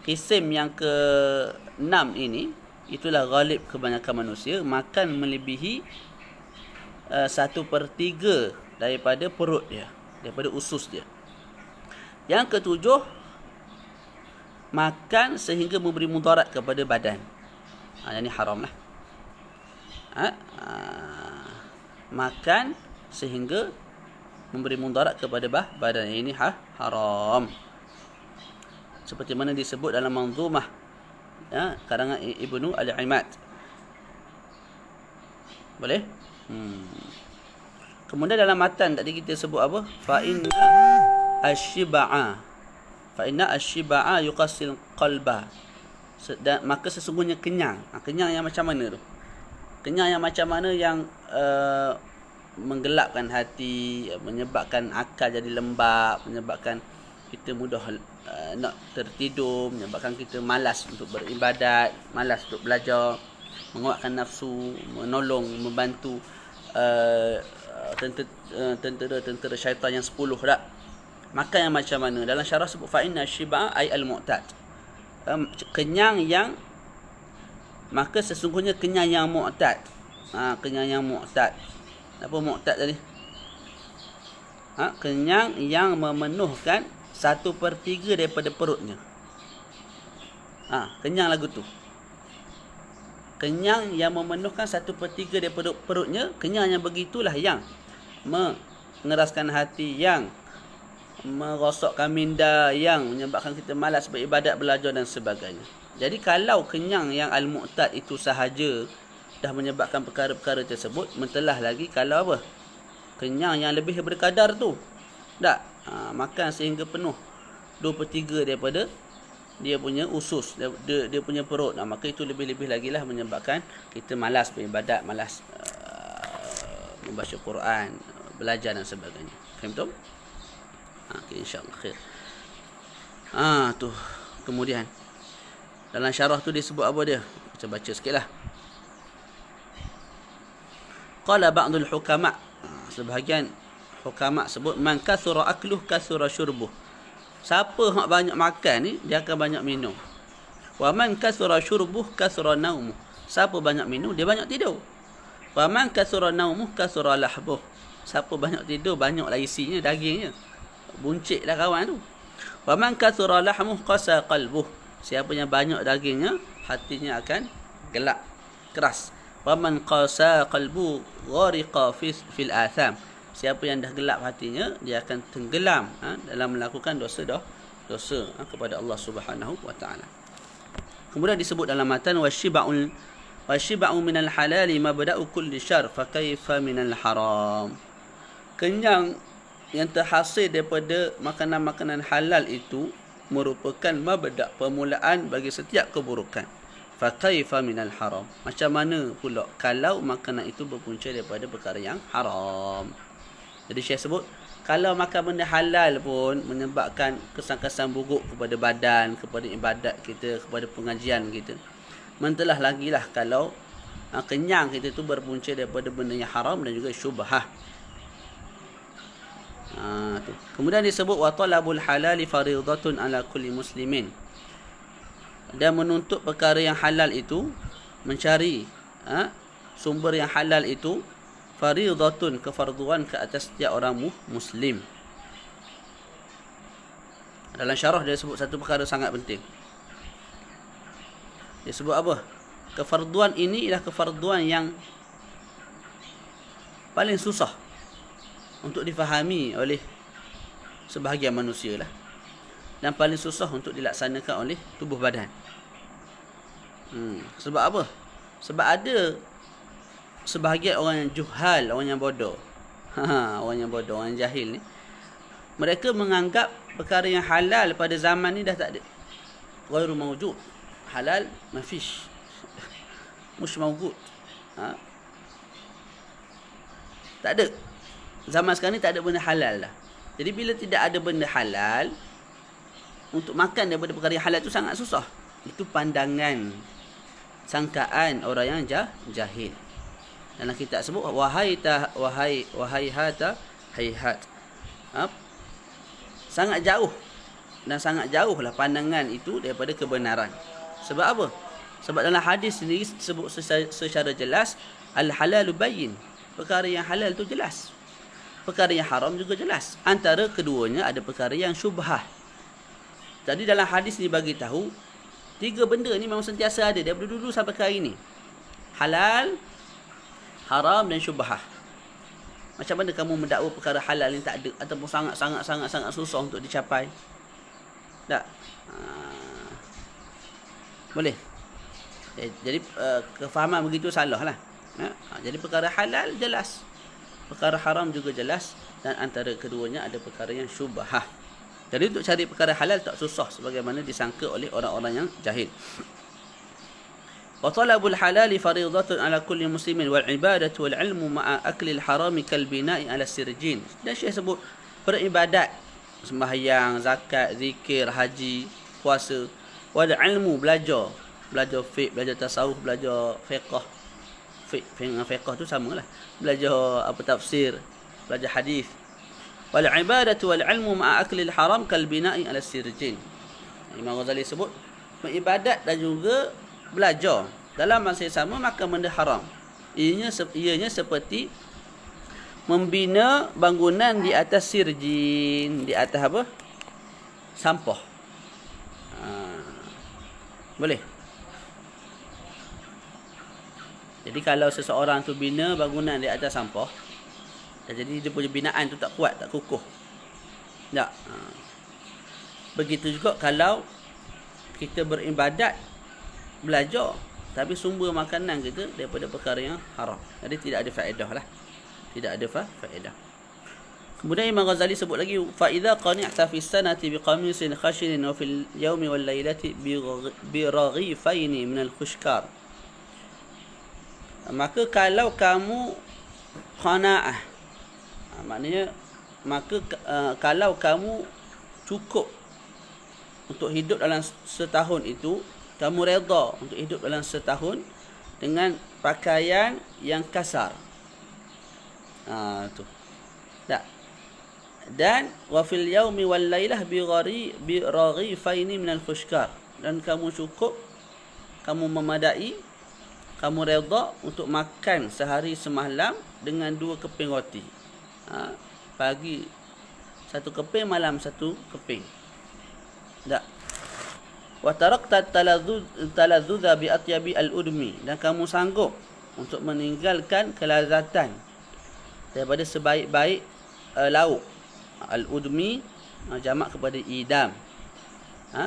Kisim yang ke-6 ini, itulah ghalib kebanyakan manusia, makan melebihi 1/3 daripada perut dia, daripada usus dia. Yang ke-7, makan sehingga memberi mudarat kepada badan. Yang ni haram lah. Makan sehingga memberi mudarat kepada badan, ini haram. Seperti mana disebut dalam manzumah karangan Ibnu Al-Imad. Boleh? Kemudian dalam matan tadi kita sebut apa? Fa inna asy-syiba'a yuqassil qalba. Maka sesungguhnya kenyang. Kenyang yang macam mana tu? Kenyang yang macam mana yang menggelapkan hati, menyebabkan akal jadi lembab, menyebabkan kita mudah nak tertidur, menyebabkan kita malas untuk beribadat, malas untuk belajar, menguatkan nafsu, menolong, membantu tentera syaitan yang 10 tak. Makan yang macam mana? Dalam syarah sebut fa inna shiba ay al-mu'tad. Kenyang yang, maka sesungguhnya kenyang yang mu'tad. Kenyang yang mu'tad. Apa mu'tad tadi? Kenyang yang memenuhkan 1/3 daripada perutnya. Kenyang lagu tu. Kenyang yang memenuhkan 1/3 daripada perutnya. Kenyang yang begitulah yang mengeraskan hati, yang merosakkan minda, yang menyebabkan kita malas beribadat, belajar dan sebagainya. Jadi kalau kenyang yang al-mu'tad itu sahaja dah menyebabkan perkara-perkara tersebut, mentelah lagi kalau apa? Kenyang yang lebih berkadar tu. Tak? Makan sehingga penuh 2/3 daripada dia punya usus, dia punya perut. Maka itu lebih-lebih lagi lah menyebabkan kita malas beribadat, malas membaca Quran, belajar dan sebagainya. Faham tu? Okay, insyaAllah khair. Tu. Kemudian dalam syarah tu disebut apa dia? Kita baca sikit lah. Qala ba'dul hukama, sebahagian hukama sebut, man kathura akluh kathura syurbuh. Siapa yang banyak makan ni, dia akan banyak minum. Wa man kathura syurbuh kathura naumuh. Siapa banyak minum, dia banyak tidur. Wa man kathura naumuh kathura lahbuh. Siapa banyak tidur, banyaklah isinya, dagingnya. Buncit lah kawan tu. Wa man kathura lahmuh qasa qalbuh. Siapa yang banyak dagingnya, hatinya akan gelap, keras. Wa man qasa qalbu ghariqa fil atham. Siapa yang dah gelap hatinya, dia akan tenggelam dalam melakukan dosa kepada Allah Subhanahu wa taala. Kemudian disebut dalam matan wasyiba'u minal halali mabda'u kulli syarr fa kaifa minal haram. Kenyang yang terhasil daripada makanan-makanan halal itu merupakan mabda', permulaan bagi setiap keburukan. Fa kaifa minal haram. Macam mana pula kalau makanan itu berpunca daripada perkara yang haram. Jadi Syekh sebut, kalau makan benda halal pun menyebabkan kesan-kesan buruk kepada badan, kepada ibadat kita, kepada pengajian kita. Mentelah lagi lah kalau kenyang kita tu berpunca daripada benda yang haram dan juga syubhah. Tu. Kemudian disebut wa talabul halali fariidatun ala kulli muslimin. Dan menuntut perkara yang halal itu, mencari sumber yang halal itu, fariidatun, kefarduan ke atas setiap orang muslim. Dalam syarah dia sebut satu perkara sangat penting. Dia sebut apa? Kefarduan ini ialah kefarduan yang paling susah untuk difahami oleh sebahagian manusia lah. Dan paling susah untuk dilaksanakan oleh tubuh badan. Sebab apa? Sebab ada sebahagian orang yang juhal, orang yang bodoh. Orang yang bodoh, orang yang jahil ni, mereka menganggap perkara yang halal pada zaman ni dah tak ada. Ghairu mawjud. Halal mafish. Mush mawjud. Tak ada. Zaman sekarang ni tak ada benda halal dah. Jadi bila tidak ada benda halal, untuk makan daripada perkara yang halal tu sangat susah. Itu pandangan, sangkaan orang yang jahil. Dalam kitab sebut wahai hata hayhat. Sangat jauh, dan sangat jauhlah pandangan itu daripada kebenaran. Sebab apa? Sebab dalam hadis sendiri sebut secara jelas, al halalu bayyin. Perkara yang halal tu jelas. Perkara yang haram juga jelas. Antara keduanya ada perkara yang syubhah. Jadi dalam hadis ni bagi tahu 3 benda ni memang sentiasa ada daripada dulu sampai ke hari ni. Halal, haram dan syubhah. Macam mana kamu mendakwa perkara halal yang tak ada ataupun sangat susah untuk dicapai? Tak? Boleh? Jadi kefahaman begitu salah lah. Jadi perkara halal jelas, perkara haram juga jelas, dan antara keduanya ada perkara yang syubhah. Jadi untuk cari perkara halal tak susah sebagaimana disangka oleh orang-orang yang jahil. Wa talabul halali fariidatun ala kulli muslimin wal ibadatu wal ilmu ma'a akli al harami kal bina'i ala sirjin. Dan Syekh sebut beribadat, sembahyang, zakat, zikir, haji, puasa, wal ilmu, belajar fiqh, belajar tasawuf, belajar fiqh. Fiqh tu samalah. Belajar tafsir, belajar hadis. Wal ibadatu wal ilmu ma'a akli al-haram kal bina'i ala sirjin. Imam Ghazali sebut beribadat dan juga belajar dalam masa yang sama maka benda haram. Ianya seperti membina bangunan di atas sirjin, di atas apa? Sampah. Boleh. Jadi kalau seseorang tu bina bangunan di atas sampah, jadi dia punya binaan tu tak kuat, tak kukuh. Tak. Begitu juga kalau kita beribadat, belajar, tapi sumber makanan kita daripada perkara yang haram. Jadi tidak ada faedah lah. Tidak ada faedah. Kemudian Imam Ghazali sebut lagi, fa idza qani'ta fi sanati bi qamisin khashin wa fil yawmi wal lailati bi raghifain min al khushkar. Maka kalau kamu qanaah, maknanya maka kalau kamu cukup untuk hidup dalam setahun itu, kamu redha untuk hidup dalam setahun dengan pakaian yang kasar. Tu. Tak. Dan wa fil yaumi wal lailah bi raghifaini min al khushkar. Dan kamu cukup, kamu memadai, kamu redha untuk makan sehari semalam dengan 2 keping roti. Pagi 1 keping, malam 1 keping. Tak. Wa tarakta taladzuza bi atyabi al udmi. Dan kamu sanggup untuk meninggalkan kelazatan daripada sebaik-baik lauk. Al-udmi jamak kepada idam.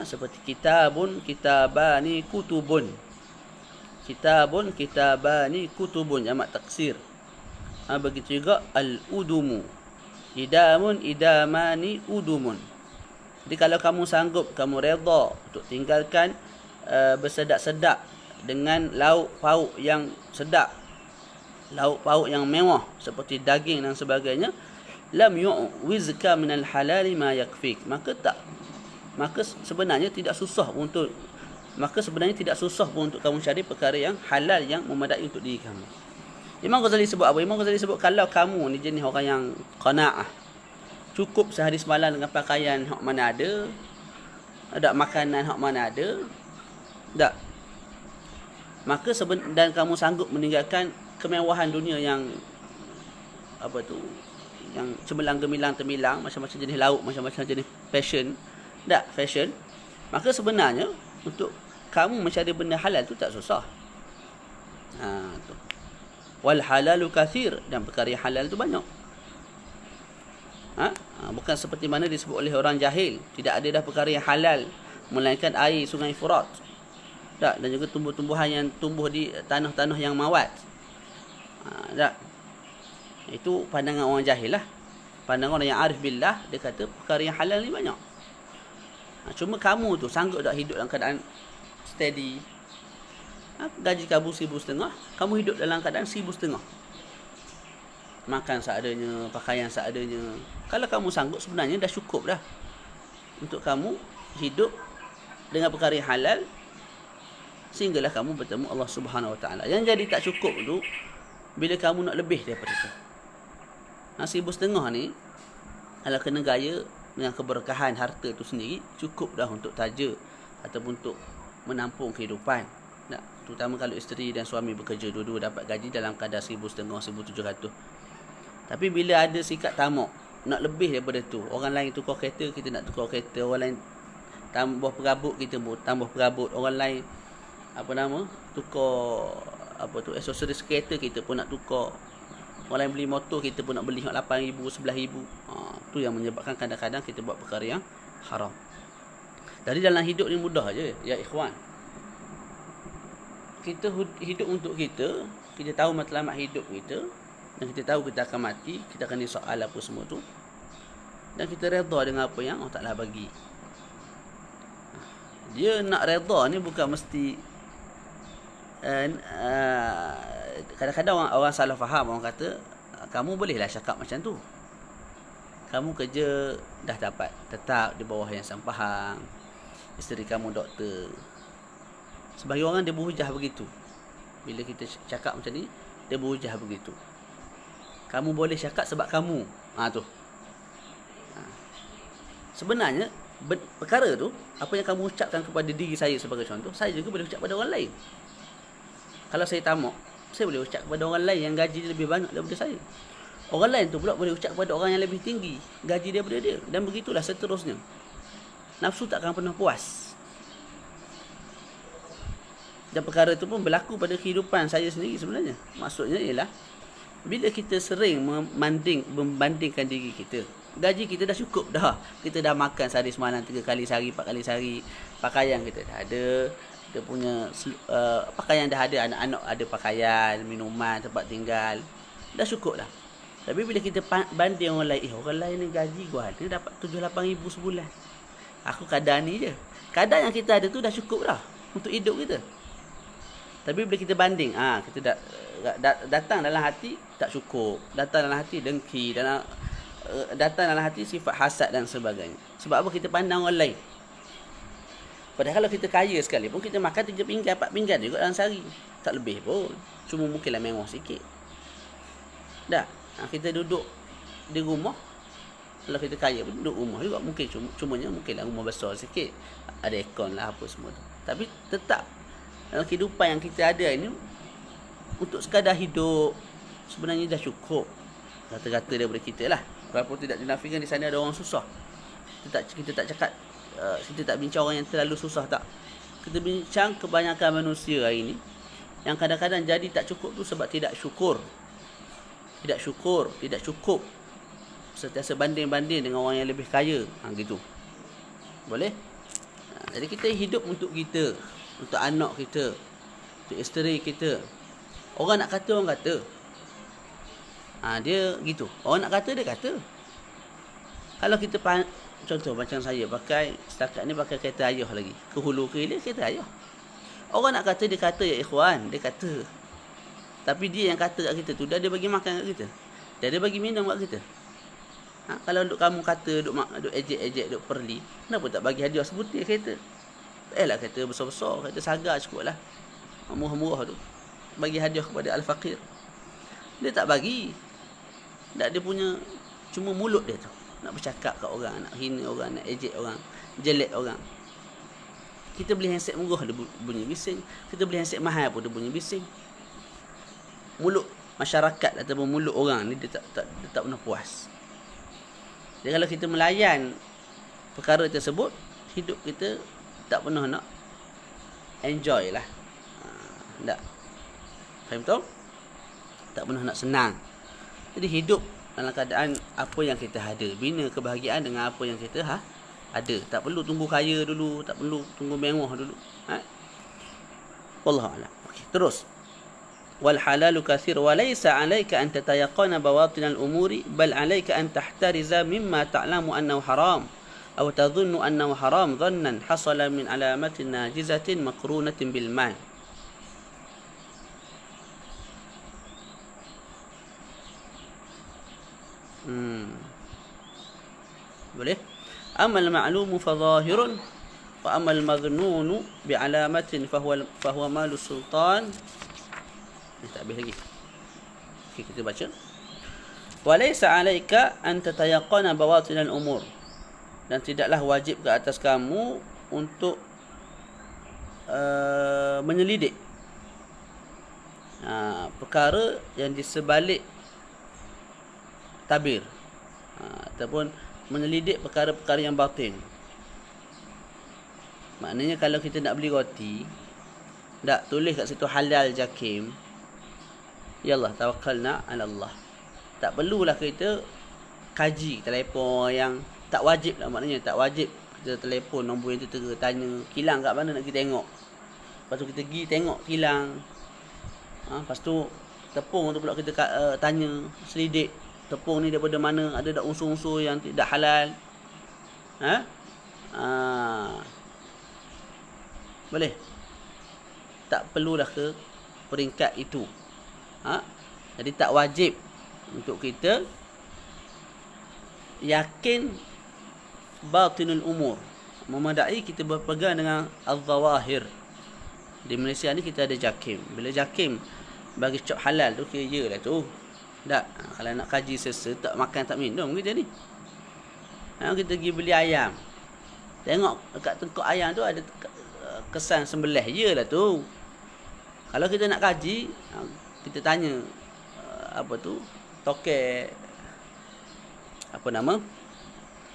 Seperti kitabun, kitabani, kutubun. Kitabun, kitabani, kutubun jamak taksir. Begitu juga al-udumu. Idamun, idamani, udumun. Jadi kalau kamu sanggup, kamu redha untuk tinggalkan bersedap-sedap dengan lauk pauk yang sedap, lauk pauk yang mewah seperti daging dan sebagainya, lam yu'wizka minal halali ma yakfik. Maka sebenarnya tidak susah untuk kamu cari perkara yang halal yang memadai untuk diri kamu. Imam Ghazali sebut apa? Imam Ghazali sebut kalau kamu ni jenis orang yang qanaah, cukup sehari semalam dengan pakaian hak mana ada makanan hak mana ada, tak, maka dan kamu sanggup meninggalkan kemewahan dunia yang apa tu, yang cemerlang gemilang termilang, macam-macam jenis lauk, macam-macam jenis fashion, maka sebenarnya untuk kamu mencari benda halal tu tak susah. Tu. Wal halalu kathir, dan perkara yang halal tu banyak. Bukan seperti mana disebut oleh orang jahil, tidak ada dah perkara yang halal melainkan air sungai Furat. Tak, dan juga tumbuh-tumbuhan yang tumbuh di tanah-tanah yang mawat. Tak. Itu pandangan orang jahil lah. Pandangan orang yang arif billah, dia kata perkara yang halal ni banyak. Cuma kamu tu sanggup tak hidup dalam keadaan steady? Gaji kamu 1,500, kamu hidup dalam keadaan 1,500. Makan seadanya, pakaian seadanya. Kalau kamu sanggup, sebenarnya dah cukup dah untuk kamu hidup dengan perkara yang halal, sehinggalah kamu bertemu Allah Subhanahu Wa Taala. Yang jadi tak cukup tu bila kamu nak lebih daripada itu. 1,500 ni kalau kena gaya dengan keberkahan harta tu sendiri, cukup dah untuk taja ataupun untuk menampung kehidupan. Tak, terutama kalau isteri dan suami bekerja, dua-dua dapat gaji dalam kadar 1,500, 1,700. Tapi bila ada sikap tamak, nak lebih daripada tu, orang lain tukar kereta, kita nak tukar kereta, orang lain tambah perabot, kita tambah perabot, orang lain tukar aksesoris kereta, kita pun nak tukar, orang lain beli motor, kita pun nak beli 8,000, 11,000. Tu yang menyebabkan kadang-kadang kita buat perkara yang haram. Jadi dalam hidup ni mudah je ya ikhwan. Kita hidup untuk kita tahu matlamat hidup kita, dan kita tahu kita akan mati, kita akan disoal apa semua tu, dan kita redha dengan apa yang Allah Ta'ala bagi. Dia nak redha ni bukan mesti kadang-kadang orang salah faham. Orang kata kamu bolehlah cakap macam tu, kamu kerja dah dapat tetap di bawah yang sampahang, isteri kamu doktor. Sebagai orang dia berhujah begitu. Bila kita cakap macam ni, dia berhujah begitu. Kamu boleh cakap sebab kamu. Tu. Sebenarnya perkara tu, apa yang kamu ucapkan kepada diri saya sebagai contoh, saya juga boleh ucap pada orang lain. Kalau saya tamak, saya boleh ucap kepada orang lain yang gaji dia lebih banyak daripada saya. Orang lain tu pula boleh ucap kepada orang yang lebih tinggi gaji daripada dia. Dan begitulah seterusnya. Nafsu tak akan pernah puas. Dan perkara itu pun berlaku pada kehidupan saya sendiri sebenarnya. Maksudnya ialah, bila kita sering membandingkan diri kita, gaji kita dah cukup dah. Kita dah makan sehari semalam 3 kali sehari, 4 kali sehari. Pakaian kita dah ada. Kita punya pakaian dah ada. Anak-anak ada pakaian, minuman, tempat tinggal. Dah cukup dah. Tapi bila kita banding orang lain, orang lain ni gaji gua ada dapat 7-8 ribu sebulan. Aku kadar ni je. Kadar yang kita ada tu dah cukup dah untuk hidup kita. Tapi bila kita banding, kita datang dalam hati tak cukup. Datang dalam hati dengki, datang dalam hati sifat hasad dan sebagainya. Sebab apa? Kita pandang orang lain. Padahal kalau kita kaya sekali pun, kita makan 3 pinggan, 4 pinggan juga dalam sehari. Tak lebih pun. Cuma mungkinlah mewah sikit. Dah. Kita duduk di rumah. Kalau kita kaya pun duduk rumah juga. Cumanya mungkinlah rumah besar sikit. Ada aircon lah apa semua tu. Tapi tetap dalam kehidupan yang kita ada ini, untuk sekadar hidup, sebenarnya dah cukup. Kata-kata daripada kita lah. Walaupun tidak dinafikan di sana ada orang susah. Kita tak cakap, kita tak bincang orang yang terlalu susah, tak. Kita bincang kebanyakan manusia hari ini yang kadang-kadang jadi tak cukup tu sebab tidak syukur. Tidak cukup. Sentiasa banding-banding dengan orang yang lebih kaya. Gitu. Boleh? Jadi kita hidup untuk kita, untuk anak kita, untuk isteri kita. Orang nak kata, orang kata. Dia gitu. Orang nak kata, dia kata. Kalau kita contoh macam saya setakat ni pakai kereta ayah lagi. Ke hulu ke hilir kereta ayah. Orang nak kata, dia kata, ya ikhwan, dia kata. Tapi dia yang kata kat kita tu, dah dia bagi makan kat kita. Dah dia bagi minum kat kita. Kalau kamu kata, duk ejek-ejek, duk perli, kenapa tak bagi hadiah sebutir kereta? Lah kereta besar-besar, kereta sagar cukup lah. Murah-murah tu. Bagi hadiah kepada al-faqir. Dia tak bagi. Tak, dia punya, cuma mulut dia tu. Nak bercakap kat orang, nak hina orang, nak ejek orang, jelek orang. Kita beli handset murah, dia bunyi bising. Kita beli handset mahal pun, dia bunyi bising. Mulut masyarakat ataupun mulut orang ni dia tak pernah puas. Jadi kalau kita melayan perkara tersebut, hidup kita tak pernah nak enjoy lah. Tak. Faham tak? Tak pernah nak senang. Jadi hidup dalam keadaan apa yang kita ada. Bina kebahagiaan dengan apa yang kita ada. Tak perlu tunggu kaya dulu, tak perlu tunggu mewah dulu. Wallahu a'lam. Okey, terus. والحلال كثير وليس عليك أن تتيقن بواطن الأمور بل عليك أن تحترز مما تعلم أنه حرام أو تظن أنه حرام ظنا حصل من علامة ناجزة مقرونة بالمال. boleh. أما المعلوم فظاهر وأما المظنون بعلامة فهو مال السلطان. Tak habis lagi. Okay, kita baca. Walaysa 'alaika an tatayaqqana bawatin al-umur. Dan tidaklah wajib ke atas kamu untuk menyelidik perkara yang di sebalik tabir, ataupun menyelidik perkara-perkara yang batin. Maknanya kalau kita nak beli roti, tak tulis kat situ halal jakim, yalah tawakkalna ala Allah. Tak perlulah kita kaji telefon yang tak wajib lah. Maknanya tak wajib kita telefon nombor yang tertera, tanya kilang kat mana nak kita tengok. Lepas tu kita pergi tengok kilang. Lepas tu tepung tu pula kita tanya, selidik tepung ni daripada mana, ada tak unsur-unsur yang tidak halal. Boleh? Tak perlulah ke peringkat itu. Jadi tak wajib untuk kita yakin batinul umur. Memadai kita berpegang dengan al-zawahir. Di Malaysia ni kita ada jakim. Bila jakim bagi cop halal tu, kira lah tu. Tak. Kalau nak kaji sesa, tak makan tak minum kita ni. Kita pergi beli ayam. Tengok dekat tengkuk ayam tu ada kesan sembelih je lah tu. Kalau kita nak kaji, kita tanya tokel apa nama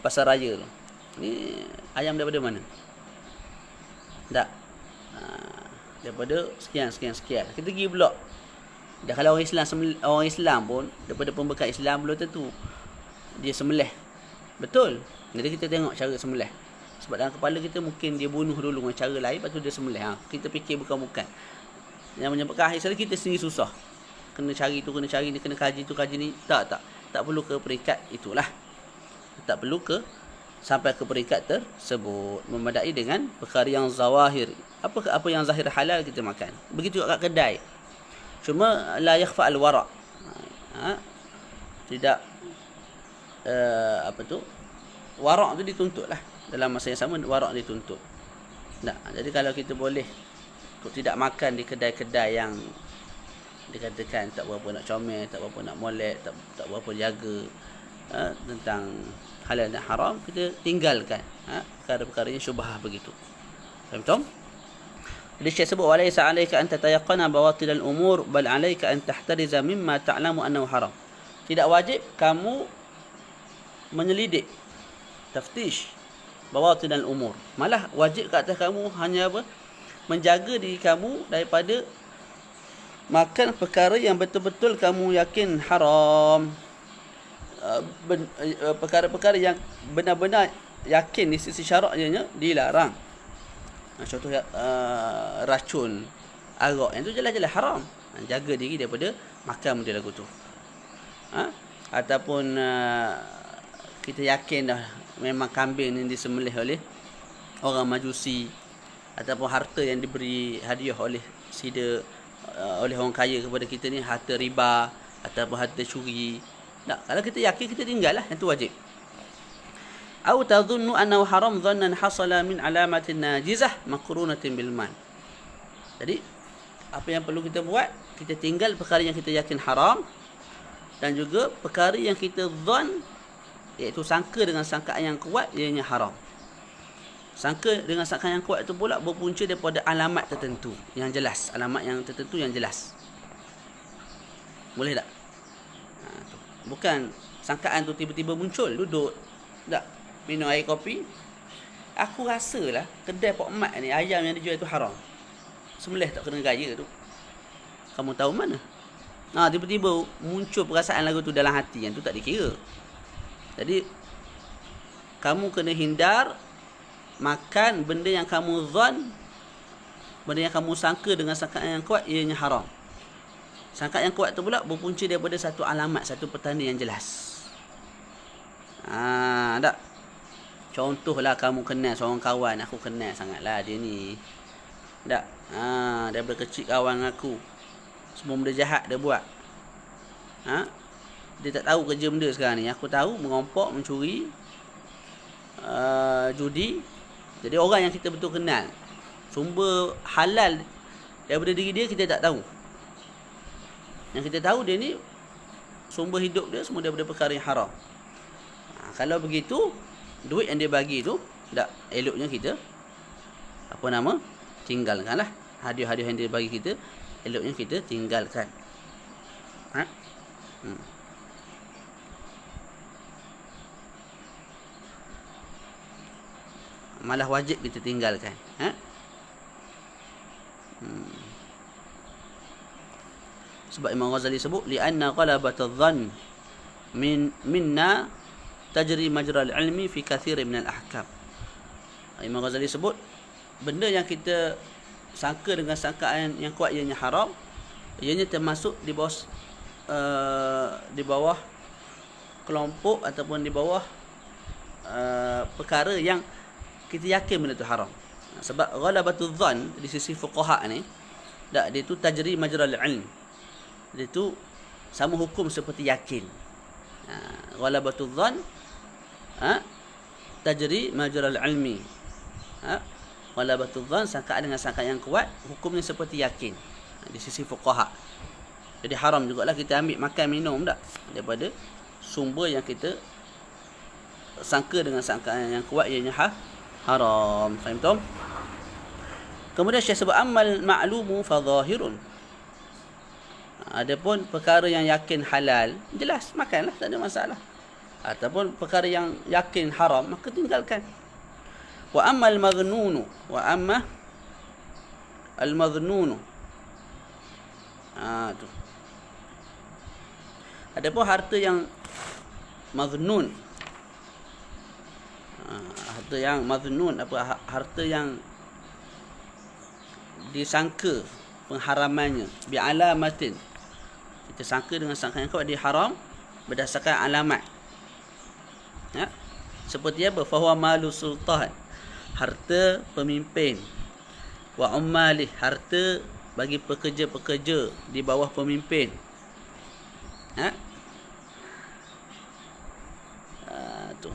pasar raya tu, ni ayam daripada mana? Tak, daripada sekian. Kita pergi pula. Dah kalau orang Islam pun daripada pembekal Islam belum tentu dia sembelih betul. Jadi kita tengok cara sembelih. Sebab dalam kepala kita mungkin dia bunuh dulu dengan cara lain, lepas tu dia sembelih. Kita fikir bukan. Yang menyebabkan akhir sekali kita sendiri susah. Kena cari tu, kena cari ni, kena kaji tu, kaji ni. Tak perlu ke peringkat itulah. Tak perlu sampai ke peringkat tersebut. Memadai dengan perkara yang zawahir. Apa yang zahir halal kita makan. Begitu juga kat kedai. Cuma la yakhfa al-wara'. Tidak wara' tu dituntut lah. Dalam masa yang sama wara' dituntut. Jadi kalau kita boleh tidak makan di kedai-kedai yang dikatakan tak berapa nak comel, tak berapa nak molek, tak berapa jaga tentang halal dan haram, kita tinggalkan perkara-perkara yang syubhah begitu. Faham? Jadi Syekh sebut walaysa 'alaika an tatayaqqana bawatil al-umur bal 'alaika an tahtariza mimma ta'lamu annahu haram. Tidak wajib kamu menyelidik, taftish bawatil al-umur. Malah wajib ke atas kamu hanya menjaga diri kamu daripada makan perkara yang betul-betul kamu yakin haram. Perkara-perkara yang benar-benar yakin di sisi syaraknya dilarang. Contoh racun arak, yang tu jelas-jelas haram. Jaga diri daripada makan benda lagu tu. Ataupun kita yakin dah memang kambing yang disembelih oleh orang Majusi, ataupun harta yang diberi hadiah oleh oleh orang kaya kepada kita ni harta riba ataupun harta curi. Kalau kita yakin, kita tinggal lah, yang tu wajib. Au tadhunnu annahu haram dhannan hasala min alamatin najizah maqrunatin bil mal. Jadi apa yang perlu kita buat, kita tinggal perkara yang kita yakin haram, dan juga perkara yang kita dhan, iaitu sangka dengan sangkaan yang kuat ianya haram. Sangka dengan sangkaan yang kuat itu pula berpunca daripada alamat tertentu yang jelas, alamat yang tertentu yang jelas. Boleh tak? Bukan sangkaan tu tiba-tiba muncul, duduk tak minum air kopi, aku rasalah kedai Pak Mat ni ayam yang dijual tu haram, sembelih tak kena gaya tu. Kamu tahu mana? Tiba-tiba muncul perasaan lagu tu dalam hati, yang tu tak dikira. Jadi kamu kena hindar makan benda yang kamu zan, benda yang kamu sangka dengan sangkaan yang kuat ianya haram. Sangkaan yang kuat tu pula berpunca daripada satu alamat, satu petanda yang jelas. Tak. Contohlah kamu kenal seorang kawan, aku kenal sangatlah dia ni. Tak. Daripada kecil kawan aku. Semua benda jahat dia buat. Dia tak tahu kerja benda sekarang ni. Aku tahu mengompok, mencuri, judi. Jadi orang yang kita betul kenal, sumber halal daripada diri dia kita tak tahu. Yang kita tahu dia ni sumber hidup dia semua daripada perkara yang haram. Kalau begitu, duit yang dia bagi tu tak eloknya kita tinggalkanlah. Hadiah-hadiah yang dia bagi kita eloknya kita tinggalkan. Malah wajib kita tinggalkan. Sebab Imam Ghazali sebut li'anna ghalabatadh dhann minna tajri majra al-ilmi fi kathirin min al-ahkam. Imam Ghazali sebut benda yang kita sangka dengan sangkaan yang kuat ianya haram, ianya termasuk di bawah kelompok ataupun di bawah perkara yang kita yakin benda tu haram. Sebab ghalabatudz dhann di sisi fuqaha ni, dia tu tajri majra al-ilm. Dia tu sama hukum seperti yakin. Ghalabatudz dhann tajri majra al-ilmi. Ghalabatudz dhann sangkaan dengan sangkaan yang kuat, hukumnya seperti yakin di sisi fuqaha. Jadi haram jugalah kita ambil makan minum tak daripada sumber yang kita sangka dengan sangkaan yang kuat ianya haram. Faham tak? Kemudian Syekh sebut amal ma'lumu fa zahirun. Adapun perkara yang yakin halal, jelas makanlah, tak ada masalah. Ataupun perkara yang yakin haram, maka tinggalkan. Wa ammal madhnunu, wa amma al madhnunu. Tu. Adapun harta yang madhnun. Harta yang madhnun, apa harta yang disangka pengharamannya bi alamatin. Kita sangka dengan sangkaan yang kuat dia haram berdasarkan alamat. Ya. Seperti apa? Fahuwa malu sultan, harta pemimpin. Wa ummalih, harta bagi pekerja-pekerja di bawah pemimpin. Ha? Tu.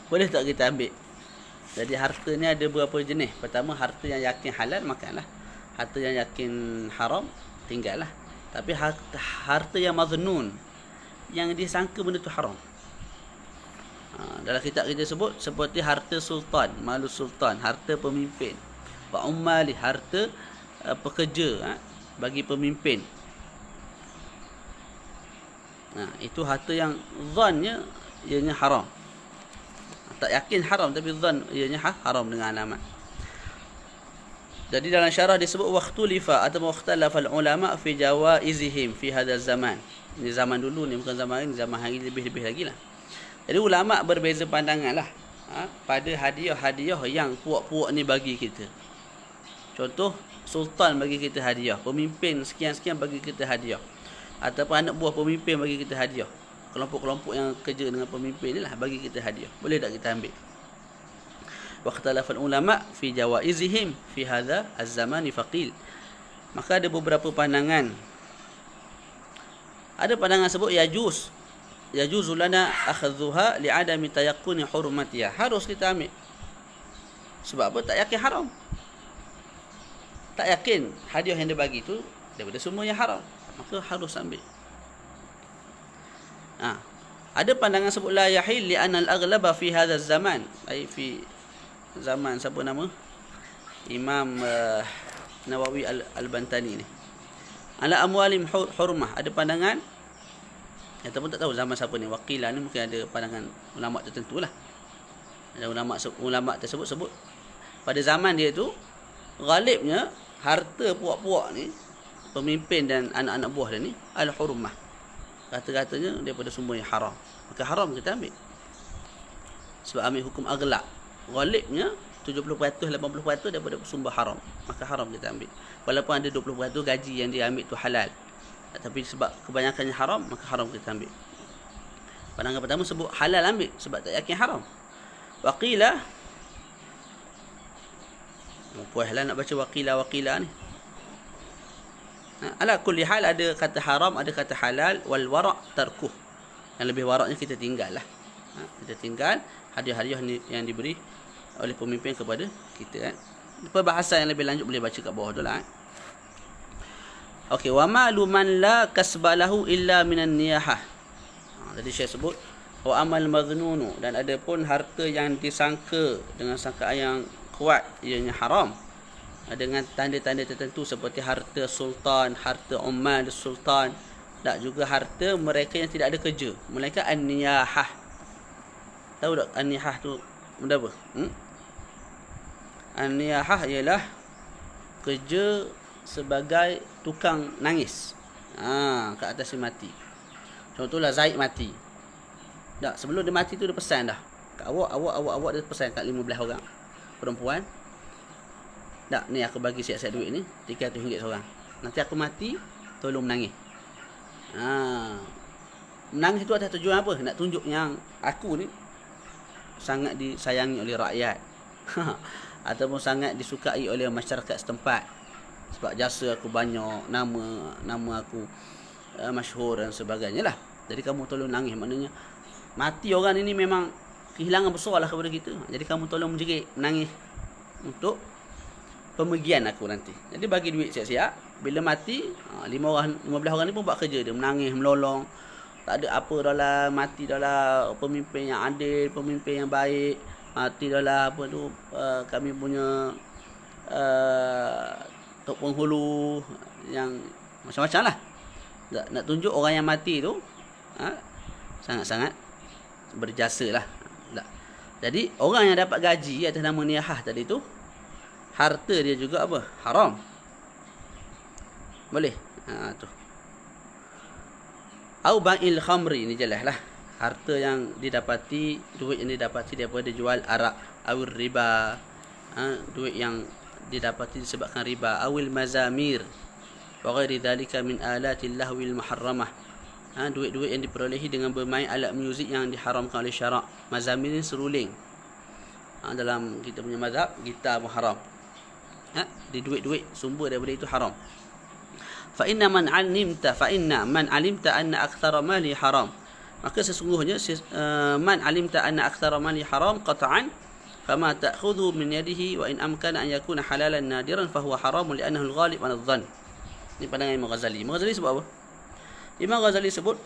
Boleh tak kita ambil? Jadi harta ni ada berapa jenis? Pertama, harta yang yakin halal, makanlah. Harta yang yakin haram, tinggallah. Tapi harta yang maznun, yang disangka benda tu haram. Dalam kitab kita sebut seperti harta sultan, malu sultan, harta pemimpin. Wa ummali, harta pekerja bagi pemimpin. Itu harta yang zannya ianya haram. Tak yakin haram, tapi zan ianya haram dengan alamat. Jadi dalam syarah disebut waqtulifa atau waqtalafa ulama fi jawaizihim fi hadzal zaman. Ini zaman dulu ni, bukan zaman ini, zaman hari lebih-lebih lagi lah. Jadi ulama berbeza pandangan lah pada hadiah-hadiah yang puak-puak ni bagi kita. Contoh, sultan bagi kita hadiah, pemimpin sekian-sekian bagi kita hadiah, ataupun anak buah pemimpin bagi kita hadiah. Kelompok-kelompok yang kerja dengan pemimpin ni lah bagi kita hadiah. Boleh tak kita ambil? Waqtalafal ulama fi jawaizihim fi hadha az-zamani faqil. Maka ada beberapa pandangan. Ada pandangan sebut yajuzu lana akhdhuha li'adami tayaqquni hurmatiha. Harus kita ambil. Sebab apa? Tak yakin haram. Tak yakin hadiah yang dia bagi tu daripada semua yang haram, maka harus ambil. Ada pandangan sebut la yahil li anna al-aghlaba fi hadha az-zaman, ai fi zaman siapa nama? Imam Nawawi al-Bantani ni. Ala amwalim hurmah. Ada pandangan, ataupun tak tahu zaman siapa ni, wakilah ni, mungkin ada pandangan ulama tertentu lah. Ada ulama tersebut sebut pada zaman dia tu ghalibnya harta puak-puak ni, pemimpin dan anak-anak buah dia ni al-hurmah. Kata-katanya daripada sumber yang haram, maka haram kita ambil. Sebab ambil hukum aghlab, ghalibnya 70%, 80% daripada sumber haram, maka haram kita ambil. Walaupun ada 20% gaji yang dia ambil tu halal, tapi sebab kebanyakannya haram, maka haram kita ambil. Pandangan pertama sebut halal ambil sebab tak yakin haram. Waqila, puaslah nak baca waqila ni. Ala kulli hal, ada kata haram, ada kata halal. Wal wara' tarkuh, yang lebih waraknya kita tinggal lah. Kita tinggal hadiah-hadiah yang diberi oleh pemimpin kepada kita. Perbahasan yang lebih lanjut boleh baca kat bawah tu lah. Okey, wa malu man la kasbalahu illa minan niyahah. Tadi saya sebut wa amal madhnunu, dan ada pun harta yang disangka dengan sangkaan yang kuat ianya haram, dengan tanda-tanda tertentu seperti harta sultan, harta ummal sultan, tak juga harta mereka yang tidak ada kerja, melainkan an-niyahah. Tahu tak an-niyahah tu benda apa? An-niyahah ialah kerja sebagai tukang nangis kat atas si mati. Contohlah Zaid mati. Tak, sebelum dia mati tu dia pesan dah. Kat awak dia pesan kat 15 orang perempuan. Tak, ni aku bagi siap-siap duit ni RM300 seorang. Nanti aku mati, tolong menangis. Menangis tu atas tujuan apa? Nak tunjuk yang aku ni sangat disayangi oleh rakyat. Ataupun sangat disukai oleh masyarakat setempat. Sebab jasa aku banyak, nama aku masyhur dan sebagainya lah. Jadi kamu tolong nangis. Maknanya mati orang ini memang kehilangan besar lah kepada kita. Jadi kamu tolong menjerit, menangis untuk pemergian aku nanti. Jadi bagi duit siap-siap. Bila mati, 15 orang ni pun buat kerja dia, menangis, melolong, tak ada apa dah lah, mati dah lah pemimpin yang adil, pemimpin yang baik, mati dah lah apa tu, kami punya tok penghulu yang macam-macam lah. Nak tunjuk orang yang mati tu sangat-sangat berjasa lah. Jadi orang yang dapat gaji atas nama niyahah tadi tu, harta dia juga apa? Haram. Boleh? Tu. Au ba'il khamri, ni jelas lah. Harta yang didapati, duit yang didapati daripada jual arak, awil riba, duit yang didapati disebabkan riba, awil mazamir wa ghairi dhalika min alatil lahwil muharramah. Duit-duit yang diperolehi dengan bermain alat muzik yang diharamkan oleh syarak. Mazamir ni seruling. Dalam kita punya mazhab, gitar pun haram. Di duit-duit sumber daripada itu haram. Fa inna man alimta anna aktsara mali haram. Maka sesungguhnya man alimta anna aktsara mali haram qat'an fama ta'khudhu min yadihi wa in amkana an yakuna halalan nadiran fa huwa haram li'annahu al-ghalib 'ala adh-dhann. Ini pandangan Imam Ghazali. Imam Ghazali sebut apa? Imam Ghazali sebut,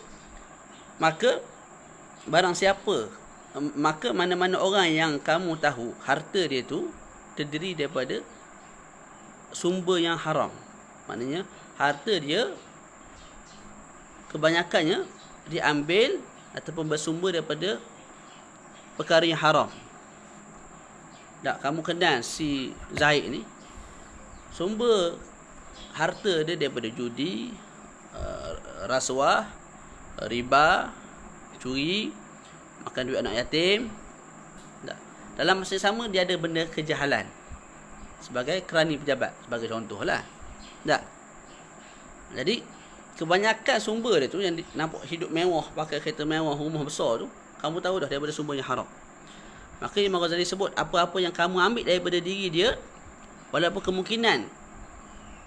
maka mana-mana orang yang kamu tahu harta dia tu terdiri daripada sumber yang haram. Maknanya harta dia kebanyakannya diambil ataupun bersumber daripada perkara yang haram. Tak, kamu kenal si Zaid ni, sumber harta dia daripada judi, rasuah, riba, curi, makan duit anak yatim. Tak. Dalam masa yang sama dia ada benda kejahalan sebagai kerani pejabat, sebagai contohlah. Tak. Jadi kebanyakan sumber dia tu yang nampak hidup mewah, pakai kereta mewah, rumah besar tu, kamu tahu dah daripada sumber yang haram. Maka Imam Ghazali sebut, apa-apa yang kamu ambil daripada diri dia, walaupun kemungkinan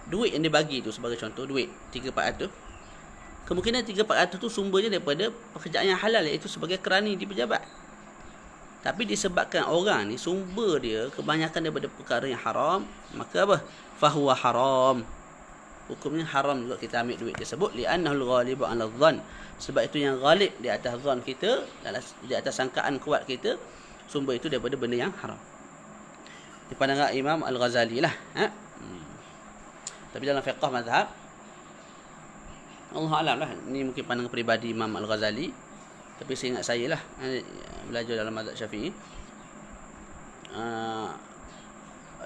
duit yang dia bagi tu, sebagai contoh duit 3-400, kemungkinan 3-400 tu sumbernya daripada pekerjaan yang halal, iaitu sebagai kerani di pejabat. Tapi disebabkan orang ni sumber dia kebanyakan daripada perkara yang haram, maka apa? Fahuwa haram. Hukumnya haram juga kita ambil duit tersebut, li'annahu al-ghalibu 'ala adh-dhann. Sebab itu yang ghalib di atas dhan kita, di atas sangkaan kuat kita, sumber itu daripada benda yang haram. Di pandangan Imam Al-Ghazali lah. Tapi dalam fiqh mazhab, Allah alam lah, ni mungkin pandangan peribadi Imam Al-Ghazali, tapi seingat saya lah, belajar dalam mazhab Syafi'i,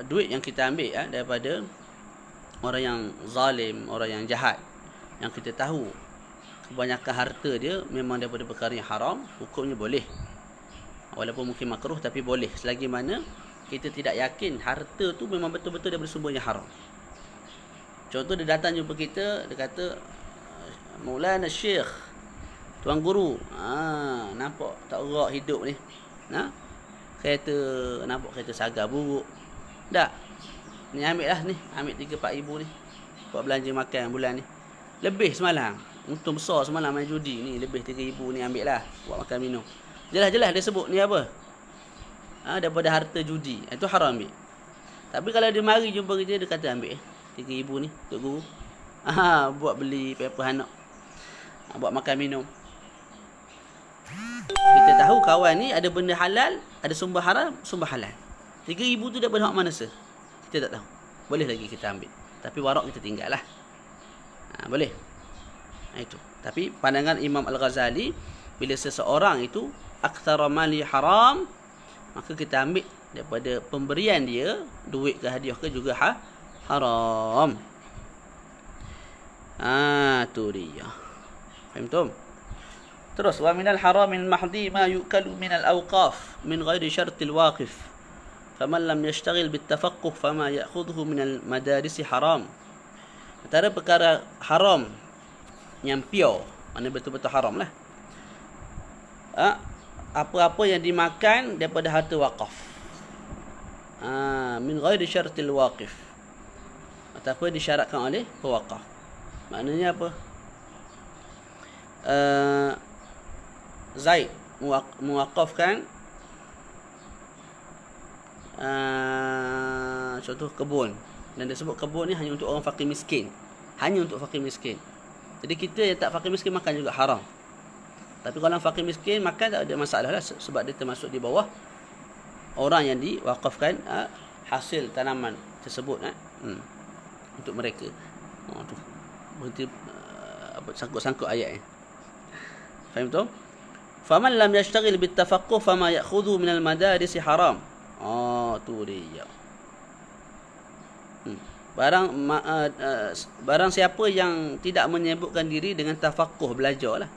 duit yang kita ambil daripada orang yang zalim, orang yang jahat, yang kita tahu kebanyakan harta dia memang daripada perkara yang haram, hukumnya boleh. Walaupun mungkin makruh, tapi boleh, selagi mana kita tidak yakin harta tu memang betul-betul daripada sumber yang haram. Contoh, dia datang jumpa kita, dia kata, Maulana Syekh, Tuan Guru, nampak tak erak hidup ni, kereta, nampak kereta sagar buruk. Tak, ni ambil lah ni, ambil 3-4 ribu ni buat belanja makan bulan ni. Lebih semalam, untung besar semalam main judi ni, lebih 3 ribu ni ambil lah buat makan minum. Jelas-jelas dia sebut ni apa? Daripada harta judi. Itu haram ambil. Tapi kalau dia mari jumpa kita, dia kata ambil 3 ribu ni Tok Guru, buat beli paper anak, buat makan minum. Kita tahu kawan ni ada benda halal, ada sumber haram, sumber halal. 3 ribu tu daripada hak mana se? Kita tak tahu. Boleh lagi kita ambil, tapi warak kita tinggal lah. Boleh. Itu. Tapi pandangan Imam Al-Ghazali, bila seseorang itu aktsara mali haram, maka kita ambil daripada pemberian dia, duit ke hadiah ke juga haram. Tu dia. Faham tu? Terus, wa minal haramil mahdi ma yukalu minal awqaf min ghairi syartil waqif. Faman lam yashtaghil bittafaqquh fama ya'khudhuhu minal madarisi haram. Antara perkara haram yang pure, mana betul-betul haram lah, apa-apa yang dimakan daripada harta wakaf, min ghairi syartil waqif, ataupun disyaratkan oleh pewakaf. Maknanya apa? Zaid mewakafkan contoh kebun, dan dia sebut kebun ni hanya untuk orang fakir miskin, hanya untuk fakir miskin. Jadi kita yang tak fakir miskin makan juga haram. Tapi kalau orang fakir miskin makan tak ada masalah lah, sebab dia termasuk di bawah orang yang diwakafkan hasil tanaman tersebut untuk mereka. Tu berhenti sangkut-sangkut ayat ni. Faham tu? Faman lam yashtaghil bit tafaqquh fama ya'khudhu min al madaris haram. Tu dia. Barang siapa yang tidak menyebutkan diri dengan tafaqquh, belajar lah,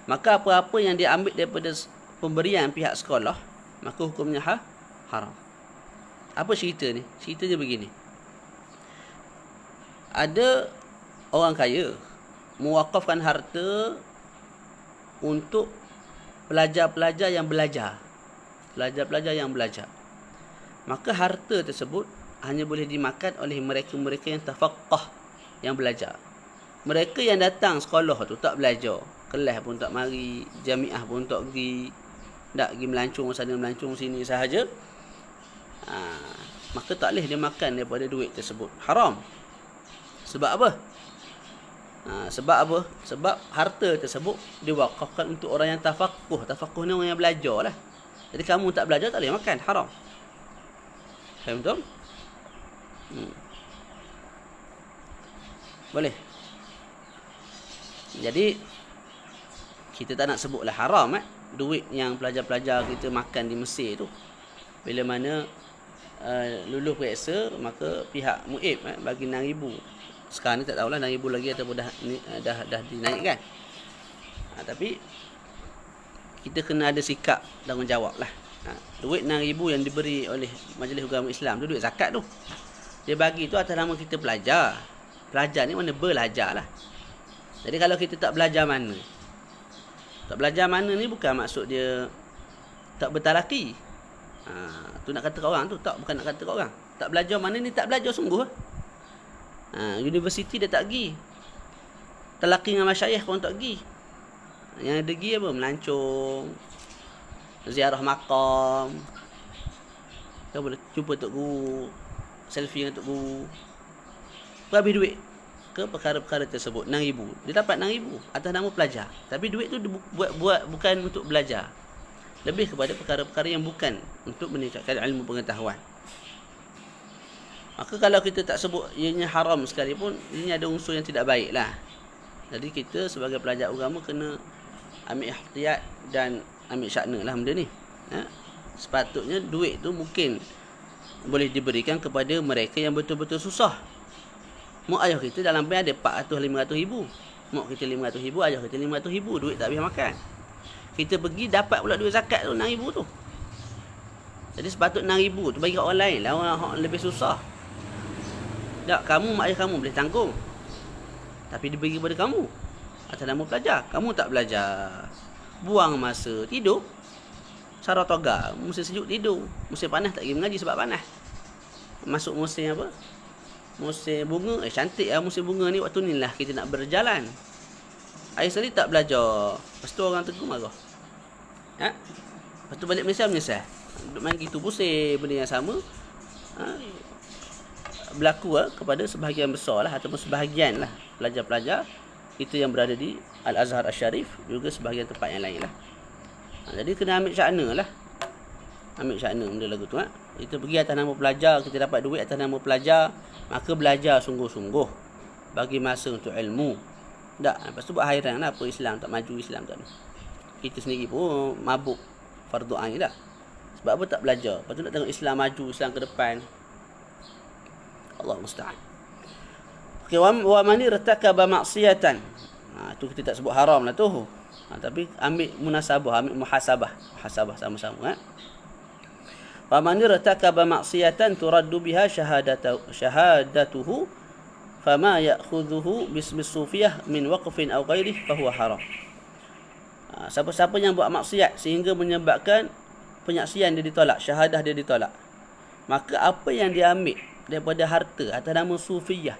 maka apa-apa yang dia ambil daripada pemberian pihak sekolah, maka hukumnya haram. Apa cerita ni? Ceritanya begini. Ada orang kaya mewakafkan harta untuk pelajar-pelajar yang belajar. Pelajar-pelajar yang belajar. Maka harta tersebut hanya boleh dimakan oleh mereka-mereka yang tafaqqah, yang belajar. Mereka yang datang sekolah tu tak belajar, kelas pun tak mari, jamiah pun tak pergi, tak pergi melancong sana melancong sini sahaja, maka tak boleh dia makan daripada duit tersebut. Haram. Sebab apa? Sebab apa? Sebab harta tersebut diwakafkan untuk orang yang tafaqquh. Tafaqquh ni orang yang belajar lah. Jadi kamu tak belajar tak boleh makan. Haram. Faham betul? Boleh. Jadi kita tak nak sebutlah haram duit yang pelajar-pelajar kita makan di Mesir tu. Bila mana lulus periksa, maka pihak MUIB bagi 6,000. Sekarang ni tak tahulah 6,000 lagi ataupun dah dinaikkan. Tapi kita kena ada sikap tanggungjawab lah. Duit 6,000 yang diberi oleh Majlis Agama Islam tu duit zakat tu. Dia bagi tu atas nama kita pelajar. Pelajar ni mana belajar lah. Jadi kalau kita tak belajar mana? Tak belajar mana ni bukan maksud dia tak bertalaki. Tu nak kata kat orang tu. Tak, bukan nak kata kat orang. Tak belajar mana ni, tak belajar sungguh. Universiti dia tak pergi. Talaki dengan masyayikh pun tak pergi. Yang ada pergi apa? Melancong, ziarah makam, kau boleh jumpa Tok Guru, selfie dengan Tok Guru. Habis duit ke perkara-perkara tersebut. 6,000. Dia dapat 6,000 atas nama pelajar. Tapi duit tu buat bukan untuk belajar. Lebih kepada perkara-perkara yang bukan untuk meningkatkan ilmu pengetahuan. Maka kalau kita tak sebut ianya haram sekalipun, ini ada unsur yang tidak baik lah. Jadi kita sebagai pelajar agama kena ambil ihtiyat dan ambil syakna lah benda ni. Sepatutnya duit tu mungkin boleh diberikan kepada mereka yang betul-betul susah. Mak ayah kita dalam bank ada 400-500 ribu. Mak kita 500 ribu, ayah kita 500 ribu. Duit tak habis makan. Kita pergi dapat pula duit zakat tu 6 ribu tu. Jadi sepatut 6 ribu tu bagi orang lain lah, orang lebih susah. Tak, kamu, mak ayah kamu boleh tanggung, tapi dibagi kepada kamu atas nama pelajar. Kamu tak belajar, buang masa, tidur. Saratoga, musim sejuk tidur. Musim panas tak pergi mengaji sebab panas. Masuk musim apa? Musim bunga, cantik lah musim bunga ni. Waktu ni lah kita nak berjalan. Ayah sekali tak belajar, lepas tu orang tegur marah. Lepas tu balik Malaysia menyesal. Duduk main gitu pusing benda yang sama. Berlaku kepada sebahagian besar lah, ataupun sebahagian lah pelajar-pelajar kita yang berada di Al-Azhar Al-Syarif, juga sebahagian tempat yang lain lah. Jadi kena ambil syakna lah. Ambil syakna benda lagu tu. Kita pergi atas nama pelajar, kita dapat duit atas nama pelajar, maka belajar sungguh-sungguh, bagi masa untuk ilmu. Tak, lepas tu buat hairan lah apa Islam tak maju, Islam tak. Kita sendiri pun mabuk fardu ain dah. Sebab apa tak belajar? Lepas tu nak tengok Islam maju, Islam ke depan. Allah musta'an. Okay, wa man irtakaba maksiatan. Tu kita tak sebut haram lah tu. Tapi ambil munasabah, ambil muhasabah sama-sama. Wa man irtakaba maksiatan turaddu biha syahadatuhu fama ya'khudhuhu bismi sufiyah min waqfin aw ghairihi fa huwa haram. Siapa-siapa yang buat maksiat sehingga menyebabkan penyaksian dia ditolak, syahadah dia ditolak, maka apa yang dia ambil daripada harta atas nama sufiyah,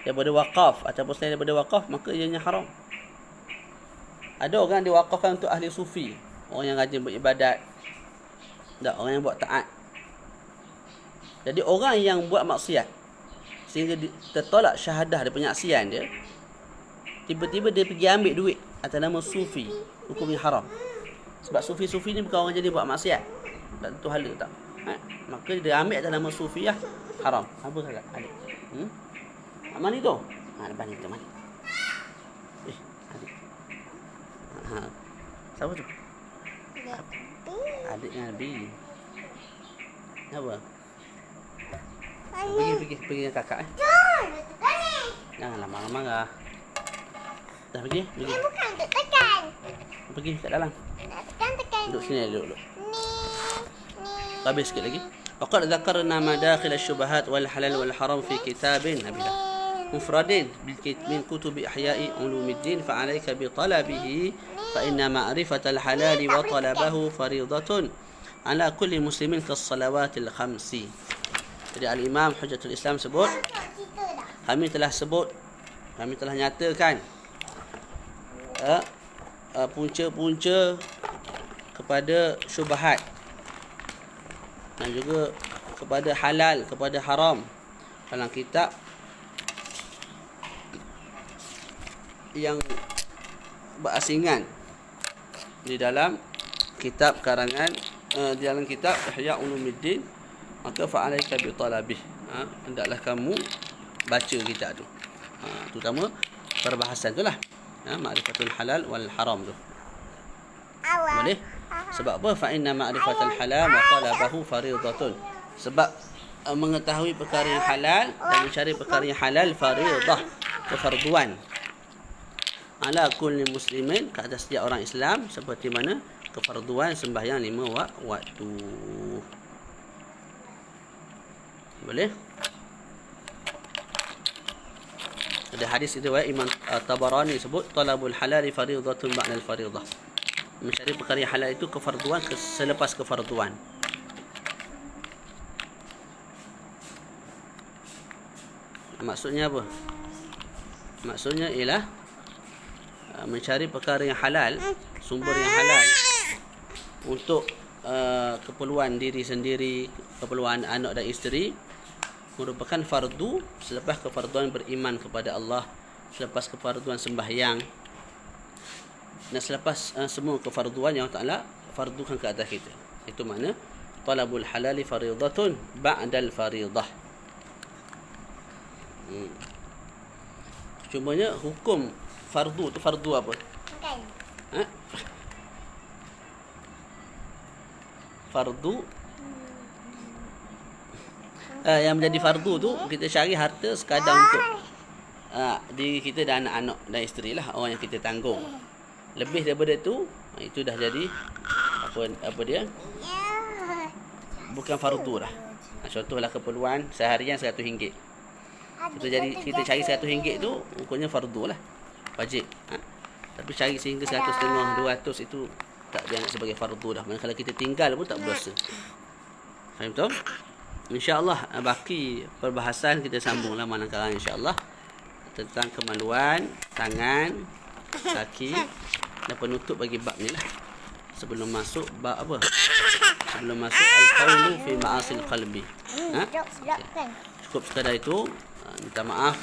daripada wakaf ataupun selain daripada wakaf, maka ianya haram. Ada orang diwakafkan untuk ahli sufi, orang yang rajin beribadat, tak, orang yang buat taat. Jadi orang yang buat maksiat sehingga tertolak syahadah dan penyaksian dia, tiba-tiba dia pergi ambil duit atas nama sufi, hukumnya haram. Sebab sufi-sufi ni bukan orang jadi buat maksiat, tak tentu hala tak. Maka dia ambil atas nama sufi lah, haram. Apa salah adik? Mani tu? Depan ni kita mani. Adik. Siapa tu? Adik Nabi. Apa? Pergi dengan kakak. Janganlah marah-marah. Dah pergi? Ini bukan untuk tekan. Pergi kat dalam. Nak tekan. Duduk sini duduk. Ni. Habis sikit lagi. وقد ذكرنا مداخل الشبهات والحلال والحرام في كتاب مفرد من كتب إحياء علوم الدين فعليك بطلبه فإن معرفة الحلال وطلبه فريضة على كل مسلم كالصلوات الخمس. Jadi Al-Imam Hujjatul Islam sebut, kami telah nyatakan punca-punca kepada syubhat dan juga kepada halal, kepada haram dalam kitab yang berasingan di dalam kitab karangan di dalam kitab Ihya Ulumuddin. Maka fa'alaika bi talabih, hendaklah kamu baca kitab tu, terutama perbahasan tu lah, ma'rifatul halal wal haram tu. Boleh? Sebab apa? Fa inna ma'rifatul halal wa talabahu fariidatun. Sebab mengetahui perkara yang halal dan mencari perkara yang halal fariidah, kefarduan. Ala kulli muslimin, ke atas setiap orang Islam, seperti mana kefarduan sembahyang 5 waktu. Boleh? Ada hadis riwayat Imam Tabarani sebut talabul halal fariidatun ba'da al-fariidah. Mencari perkara yang halal itu kefarduan selepas kefarduan. Maksudnya apa? Maksudnya ialah mencari perkara yang halal, sumber yang halal untuk keperluan diri sendiri, keperluan anak dan isteri, merupakan fardu selepas kefarduan beriman kepada Allah, selepas kefarduan sembahyang, dan selepas semua kefarduan yang Allah Ta'ala fardukan ke atas kita. Itu makna talabul halali fariidatun ba'dal fariidah. Cumanya hukum fardu tu fardu apa? Makan. Fardu yang menjadi fardu tu kita cari harta sekadar untuk diri kita dan anak-anak dan isteri lah, orang yang kita tanggung. Lebih daripada itu dah jadi apa dia? Bukan fardu dah. Contohlah keperluan seharian RM100. Kita cari RM100 tu ukurnya fardu lah, wajib. Tapi cari sehingga 150, 200 itu tak dianggap sebagai fardu dah. Manakala kita tinggal pun tak berdosa. Faham tak? InsyaAllah baki perbahasan kita sambunglah manakala insyaAllah tentang kemaluan tangan, kaki dan penutup bagi bab ni lah. Sebelum masuk bab apa? Sebelum masuk al-qawlu fi ma'asil qalbi. Cukup sekadar itu. Minta maaf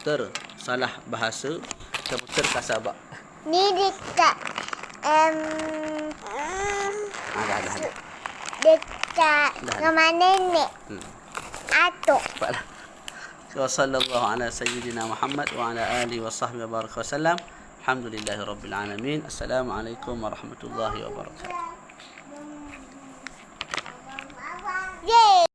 tersalah bahasa, terkasar bab. Ni dekat Dah. dekat rumah nenek. Atuk. Cepatlah. Sallallahu ala sayyidina Muhammad wa ala alihi wa sahbihi wa baraka wa sallam. Alhamdulillahirabbil alamin. Assalamualaikum warahmatullahi wabarakatuh.